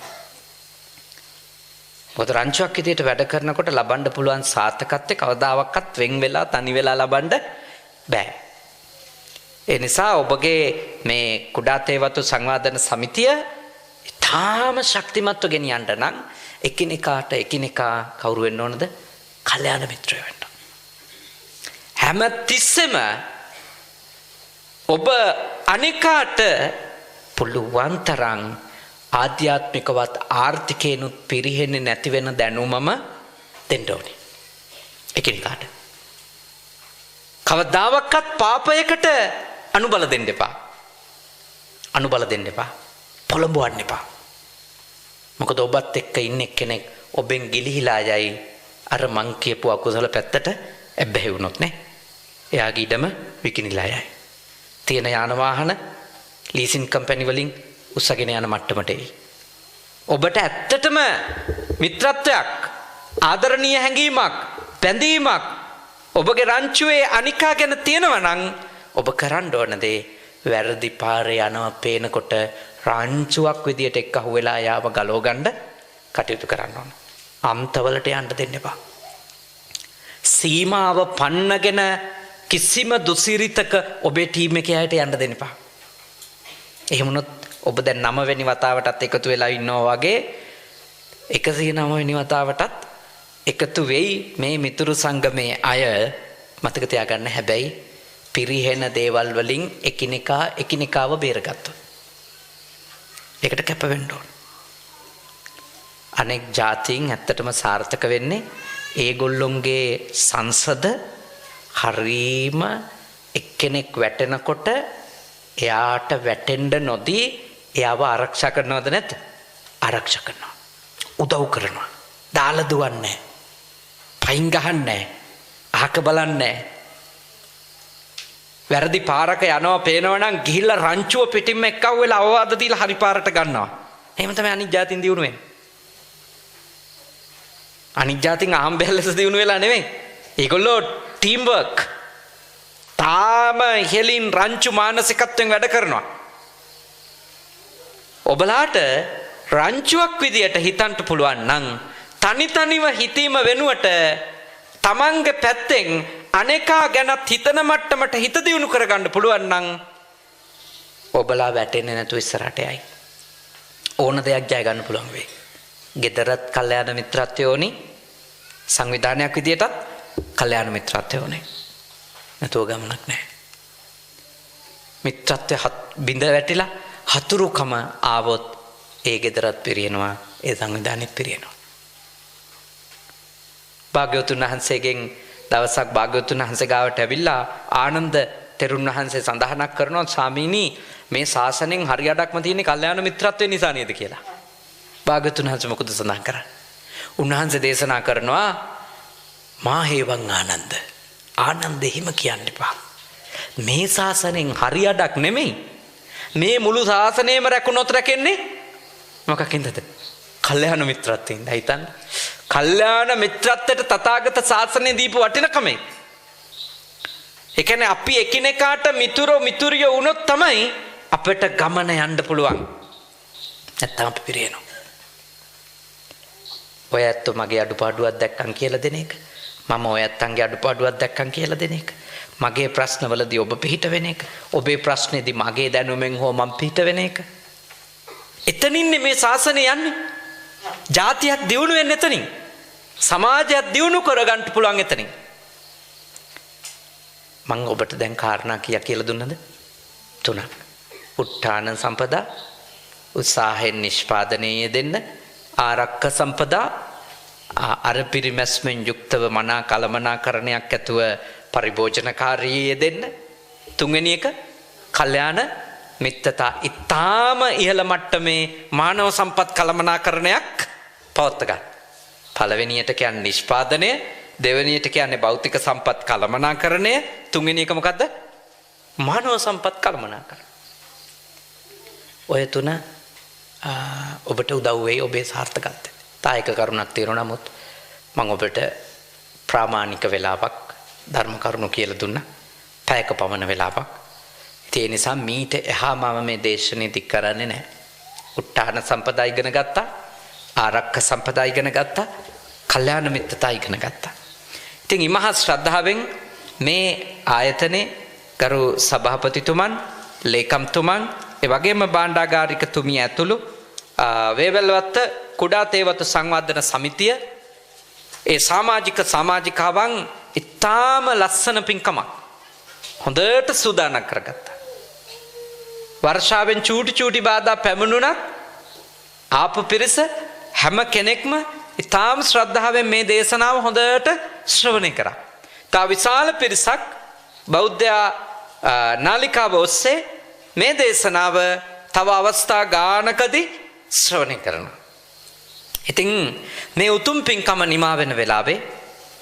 මොකද රංචුවක් විදියට වැඩ කරනකොට ලබන්න පුළුවන් සාර්ථකත්වය කවදාවත් වෙන් වෙලා තනි වෙලා ලබන්න බෑ. ඒ නිසා ඔබගේ මේ කුඩා තේවතු සංවාදන සමිතිය ඊටාම ශක්තිමත්ව ගෙනියන්න නම් එකිනෙකා කවුරු වෙන්න ඕනද? කල්යාණ මිත්‍රයෝ වෙන්න. හැම තිස්සෙම ඔබ අනිකාට පුළුවන් තරම් ආධ්‍යාත්මිකවත් ආර්ථිකේනුත් පිරිහෙන්නේ නැති වෙන දැනුමම දෙන්න ඕනේ එකිනෙකාට. කවදාවත් පාපයකට අනුබල දෙන්න එපා. පොළඹවන්න එපා. මොකද ඔබත් එක්ක ඉන්න කෙනෙක් ඔබෙන් ගිලිහිලා යයි අර මං කියපු අකුසල පැත්තට ඇබ්බැහි වුණොත් නේ. එයාගේ ඉඩම විකිනිලා යයි. තියෙන යාන වාහන ලීසින් කම්පැනි වලින් උස්සගෙන යන මට්ටමට එයි. ඔබට ඇත්තටම මිත්‍රත්වයක් ආදරණීය හැඟීමක් බැඳීමක් ඔබගේ රංචුවේ අනිකා ගැන තියෙනවා නම් ඔබ කරන්න ඕන දේ වැරදි පාරේ යනවා පේනකොට රංචුවක් විදියට එක්ක අහුවෙලා යාව ගලව ගන්න කටයුතු කරන්න ඕන. අම්තවලට යන්න දෙන්න එපා. සීමාව පන්නගෙන කිසිම දුසිරිතක ඔබේ ටීම් එකේ අයට යන්න දෙන්න එපා. එහෙම වුණොත් ඔබ දැන් 9 වෙනි වතාවටත් එකතු වෙලා ඉන්නවා වගේ 109 වෙනි වතාවටත් එකතු වෙයි මේ මිතුරු සංගමේ අය. මතක තියාගන්න. හැබැයි පිරිහෙන දේවල් වලින් එකිනෙකාව බේරගත්තොත් ඒකට කැප වෙන්න ඕන. අනෙක් ජාතීන් ඇත්තටම සාර්ථක වෙන්නේ ඒගොල්ලොන්ගේ සංසද හරීම එක්කෙනෙක් වැටෙනකොට එයාට වැටෙන්න නොදී එයාව ආරක්ෂා කරනවද නැද්ද? ආරක්ෂා කරනවා. උදව් කරනවා. දාලා දුවන්නේ. පයින් ගහන්නේ. අහක බලන්නේ. වැරදි පාරක යනවා පේනවා නම් ගිහිල්ලා රංචුව පිටින්ම එක්කව වෙලා අවවාද දීලා හරි පාරට ගන්නවා. එහෙම තමයි අනිත් ජාතින් දිනු වෙන්නේ. අනිත් ජාතින් අහම්බෙල්ලස දිනු වෙලා නෙමෙයි. ඒගොල්ලෝ ටීම් වර්ක්. තාම ඉහලින් රංචු මානසිකත්වයෙන් වැඩ කරනවා. ඔබලාට රංචුවක් විදියට හිතන්න පුළුවන් නම් තනිව හිතීම වෙනුවට තමන්ගේ පැත්තෙන් අනේකා ගැනත් හිතන මට්ටමට හිත දියුණු කරගන්න පුළුවන් නම් ඔබලා වැටෙන්නේ නැතුව ඉස්සරහට යයි. ඕන දෙයක් ජය ගන්න පුළුවන් වෙයි. ගෙදරත් කල්යාණ මිත්‍රත්වය ඕනි. සංවිධානයක් විදියටත් කල්යාණ මිත්‍රත්වය ඕනේ. නැතුව ගමනක් නැහැ. මිත්‍රත්වය බිඳ වැටිලා හතුරුකම ආවොත් ඒ ගෙදරත් පිරියනවා, ඒ සංවිධානෙත් පිරියනවා. භාග්‍යවතුන් වහන්සේගෙන් දවසක් භාග්‍යවතුන් වහන්සේ ගාවට ඇවිල්ලා ආනන්ද තෙරුන් වහන්සේ සඳහනක් කරනවා ස්වාමීනි මේ ශාසනයෙන් හරියටක්ම තියෙන්නේ කල්යාණ මිත්‍රත්වය නිසා නේද කියලා. භාග්‍යවතුන් වහන්සේ මොකද සඳහන් කරන්නේ? උන්වහන්සේ දේශනා කරනවා මා හේවං ආනන්ද. ආනන්ද එහෙම කියන්න එපා. මේ ශාසනයෙන් හරියටක් නෙමෙයි. මේ මුළු ශාසනයම රැකුණොත් රැකෙන්නේ මොකකින්දද? කල්යාණ මිත්‍රත්වයෙන්. හිතන්න. කල්යාණ මිත්‍රත්වයට තථාගත ශාසනය දීපු වටිනකමයි. ඒ කියන්නේ අපි එකිනෙකාට මිතුරියෝ වුණොත් තමයි අපිට ගමන යන්න පුළුවන්. නැත්තම් අපි පිරිනව. ඔය ඇත්ත මගේ අඩුපාඩුවක් දැක්කන් කියලා දෙන එක. මම ඔය ඇත්තන්ගේ අඩුපාඩුවක් දැක්කන් කියලා දෙන එක. මගේ ප්‍රශ්නවලදී ඔබ පිහිට වෙන එක. ඔබේ ප්‍රශ්නේදී මගේ දැනුමෙන් හෝ මම පිහිට වෙන එක. එතනින්නේ මේ ශාසනය යන්නේ. ජාතියක් දියුණු වෙන්නේ එතනින්. සමාජයක් දියුණු කරගන්න පුළුවන් එතනින්. මම ඔබට දැන් කාරණා කියලා දුන්නද? 3ක්. උත්තාන සම්පදා උත්සාහයෙන් නිෂ්පාදනයේ දෙන්න, ආරක්ක සම්පදා අර පිරිමැස්මෙන් යුක්තව මනා කලමනාකරණයක් ඇතුව පරිභෝජනකාරී යෙදෙන්න. තුන්වෙනි එක කල්යාණ මිත්‍රතා. ඊටාම ඉහළ මට්ටමේ මානව සම්පත් කළමනාකරණයක් පවත්වා ගන්න. පළවෙනියට කියන්නේ නිෂ්පාදනය, දෙවෙනියට කියන්නේ භෞතික සම්පත් කළමනාකරණය, තුන්වෙනි එක මොකද්ද? මානව සම්පත් කළමනාකරණය. ඔය තුන ඔබට උදව් වෙයි ඔබේ සාර්ථකත්වයට. තායක කරුණක් තියෙනවා. නමුත් මම ඔබට ප්‍රාමාණික වෙලාවක් ධර්ම කරුණු කියලා දුන්නා. පැයක පමණ වෙලාවක්. ඒ නිසා මීට එහා මම මේ දේශනේ දික් කරන්නේ නැහැ. උත්තාන සම්පදා ඉගෙන ගත්තා, ආරක්ක සම්පදා ඉගෙන ගත්තා, කල්යාණ මිත්‍රතා ඉගෙන ගත්තා. ඉතින් ඉමහත් ශ්‍රද්ධාවෙන් මේ ආයතනේ ගරු සභාපතිතුමන්, ලේකම්තුමන්, ඒ වගේම භාණ්ඩාගාරිකතුමිය ඇතුළු වේවැල්වත්ත කුඩා තේවතු සංවර්ධන සමිතිය, ඒ සමාජිකාවන් ඉතාම ලස්සන පින්කමක් හොඳට සූදානම් කරගත්තා. වර්ෂාවෙන් චූටි බාධා පැමිණුණත් ආපු පිරිස හැම කෙනෙක්ම ඉතාම ශ්‍රද්ධාවෙන් මේ දේශනාව හොඳට ශ්‍රවණය කරා. තා විශාල පිරිසක් බෞද්ධ නාලිකාව ඔස්සේ මේ දේශනාව තව අවස්ථා ගානකදී ශ්‍රවණය කරනවා. ඉතින් මේ උතුම් පින්කම නිමා වෙන වෙලාවේ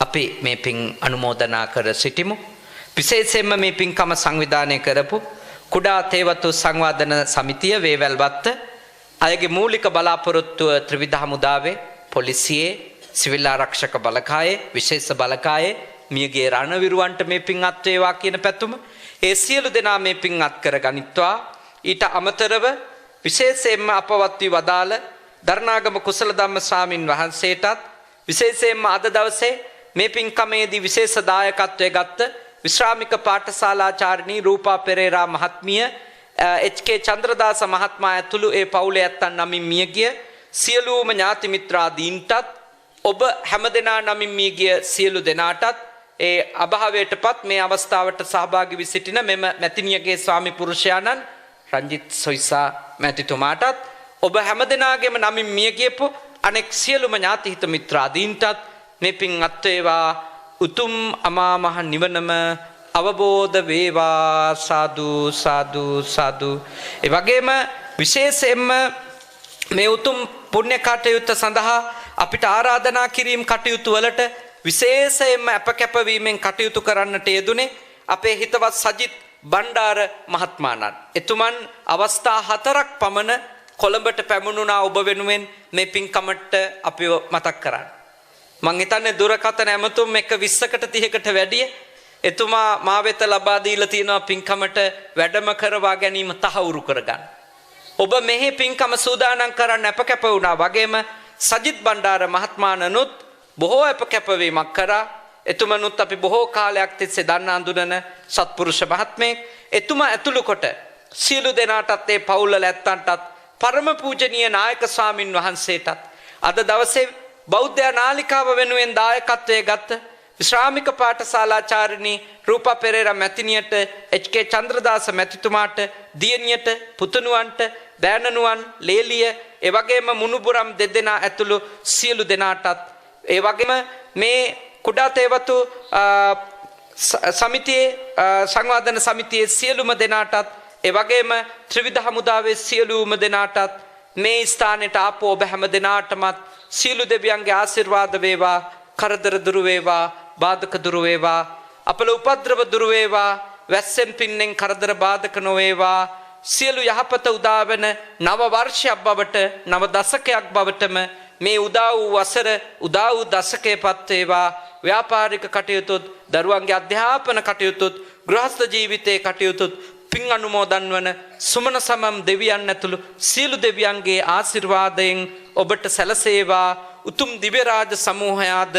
අපි මේ පින් අනුමෝදනා කර සිටිමු. විශේෂයෙන්ම මේ පින්කම සංවිධානය කරපු කුඩා තේවතු සංවර්ධන සමිතිය වේවැල්වත්ත අයගේ මූලික බලාපොරොත්තුව ත්‍රිවිධ හමුදාවේ, පොලිසියේ, සිවිල් ආරක්ෂක බලකායේ, විශේෂ බලකායේ මියගේ රණවිරුවන්ට මේ පින් අත් වේවා කියන පැතුම. ඒ සියලු දෙනා මේ පින් අත් කර ගනිත්වා. ඊට අමතරව විශේෂයෙන්ම අපවත් වී වදාළ දරණාගම කුසල ධම්ම ස්වාමින් වහන්සේටත්, විශේෂයෙන්ම අද දවසේ මේ පින්කමේදී විශේෂ දායකත්වයේ ගත්ත විශ්‍රාමික පාඨශාලාචාර්ණී රූපා පෙරේරා මහත්මිය, එච්.කේ. චන්ද්‍රදාස මහත්මයා ඇතුළු ඒ පවුලේ ඇත්තන් නමින් මියගිය සියලුම ඥාති මිත්‍රාදීන්ටත්, ඔබ හැමදෙනා නමින් මියගිය සියලු දෙනාටත්, ඒ අභාවයටපත් මේ අවස්ථාවට සහභාගී වී සිටින මෙම මැතිණියගේ ස්වාමි පුරුෂයාණන් රංජිත් සොයිසා මැතිතුමාටත්, ඔබ හැමදෙනාගේම නමින් මියගියපු අනෙක් සියලුම ඥාති හිත මිත්‍රාදීන්ටත් මේ පින් අත් වේවා. උතුම් අමා මහ නිවනම අවබෝධ වේවා. සාදු සාදු සාදු. ඒ වගේම විශේෂයෙන්ම මේ උතුම් පුණ්‍ය කටයුත්ත සඳහා අපිට ආරාධනා කිරීම කටයුතු වලට විශේෂයෙන්ම අපකැපවීමෙන් කටයුතු කරන්නට යෙදුනේ අපේ හිතවත් සජිත් බණ්ඩාර මහත්මයාණන්. එතුමන් අවස්ථා 4ක් පමණ කොළඹට පැමුණුණා ඔබ වෙනුවෙන් මේ පින්කමට අපිව මතක් කරන්න. මං හිතන්නේ දුරකථන ඇමතුම් එක 20කට 30කට වැඩිය එතුමා මා වෙත ලබා දීලා තියෙනවා පින්කමට වැඩම කරවා ගැනීම තහවුරු කරගන්න. ඔබ මෙහි පින්කම සූදානම් කරන්න අපකැප වුණා වගේම සජිත් බණ්ඩාර මහත්මයාණනුත් බොහෝ අපකැපවීමක් කරා. එතුමනුත් අපි බොහෝ කාලයක් තිස්සේ දන්න අඳුනන සත්පුරුෂ මහත්මයෙක්. එතුමා ඇතුළු කොට සියලු දෙනාටත් ඒ පවුල්වල ඇත්තන්ටත් පරම පූජනීය නායක ස්වාමින් වහන්සේටත් අද දවසේ බෞද්ධ නාලිකාව වෙනුවෙන් දායකත්වයේ ගත්ත විශ්‍රාමික පාඨශාලාචාර්ණී රූපා පෙරේරා මැතිණියට, එච්.කේ. චන්ද්‍රදාස මැතිතුමාට, දියණියට, පුතුණුවන්ට, දෑනනුවන්, ලේලිය, ඒ වගේම මුණුබුරම් දෙදෙනා ඇතුළු සියලු දෙනාටත්, ඒ වගේම මේ කුඩා තේවතු සමිතියේ සංවර්ධන සමිතියේ සියලුම දෙනාටත්, ඒ වගේම ත්‍රිවිධ හමුදාවේ සියලුම දෙනාටත් මේ ස්ථානයට ආපු ඔබ හැම දෙනාටමත් සියලු දෙවියන්ගේ ආශිර්වාද වේවා. කරදර දුරු වේවා, බාධක දුරු වේවා, අපල උපද්‍රව දුරු වේවා, වැස්සෙන් පින්නෙන් කරදර බාධක නොවේවා. සියලු යහපත උදා වෙන නව වර්ෂයක් බවට, නව දශකයක් බවටම මේ උදා වූ වසර උදා වූ දශකයේපත් වේවා. ව්‍යාපාරික කටයුතුත්, දරුවන්ගේ අධ්‍යාපන කටයුතුත්, ගෘහස්ත ජීවිතයේ කටයුතුත් පින් අනුමෝදන් වන සුමන සමම් දෙවියන් ඇතුළු සියලු දෙවියන්ගේ ආශිර්වාදයෙන් ඔබට සැලසේවා. උතුම් දිව්‍ය රාජ සමූහයාද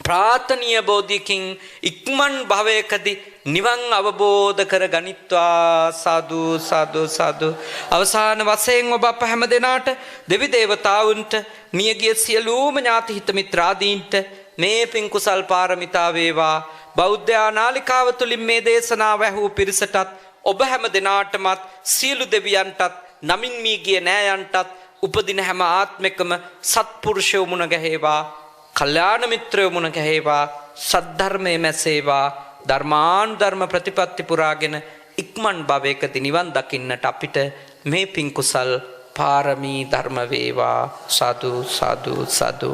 ප්‍රාර්ථනීය බෝධියකින් ඉක්මන් භවයකදී නිවන් අවබෝධ කර ගනිත්වා. සාදු සාදු සාදු. අවසාන වශයෙන් ඔබ අප හැම දෙනාට, දෙවි දේවතාවුන්ට, මියගිය සියලුම ඥාති හිත මිත්‍රාදීන්ට මේ පින් කුසල් පාරමිතා වේවා. බෞද්ධ නාලිකාව තුලින් මේ දේශනාව ඇහූ පිරිසටත්, ඔබ හැම දෙනාටමත්, සියලු දෙවියන්ටත්, නමින් මියගිය නෑයන්ටත් උපදින හැම ආත්මෙකම සත්පුරුෂයෝ මුණ ගැහේවා, කල්යාණ මිත්‍රයෝ මුණ ගැහේවා, සද්ධර්මයේ මැසේවා, ධර්මානුධර්ම ප්‍රතිපත්ති පුරාගෙන ඉක්මන් භවයකදී නිවන් දකින්නට අපිට මේ පින් කුසල් පාරමී ධර්ම වේවා. සාදු සාදු සාදු.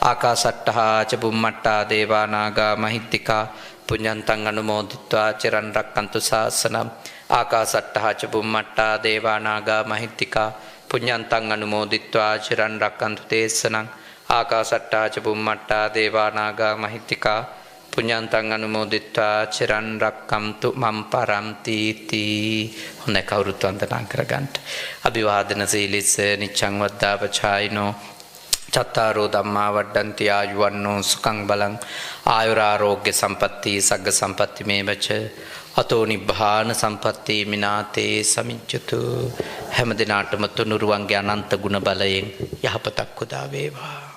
ආකාසට්ටහා ච බුම්මට්ටා දේවා නාග මහිත්‍තිකා පුඤ්ඤන්තං අනුමෝදිත්වා චිරන් රක්칸තු ශාසනං. ආකාසට්ටහා ච බුම්මට්ටා දේවා නාග මහිත්‍තිකා පුඤ්ඤන්තං අනුමෝදිත්වා චිරන් රක්칸තු දේශනං. ආකාසට්ටා ච බුම්මට්ටා දේවා නාග මහිත්‍තිකා පුඤ්ඤන්තං අනුමෝදිත්වා චිරන් රක්칸තු මම් පරන්ති තී. හොඳයි, කවුරුත් වන්දනා කරගන්න. අභිවාදන සීලිස්ස නිච්ඡං වද්දාපචායිනෝ චත්තාරෝ ධම්මා වඩ්ඩන්ති ආයුවන්නෝ සුඛං බලං ආයුරාෝග්‍ය සම්පatti සග්ග සම්පatti මේවච අතෝ නිබ්බාන සම්පatti මිනාතේ සමිච්ඡතු. හැම දිනාටම තුනුරුවන්ගේ අනන්ත ගුණ බලයෙන් යහපතක් උදා වේවා.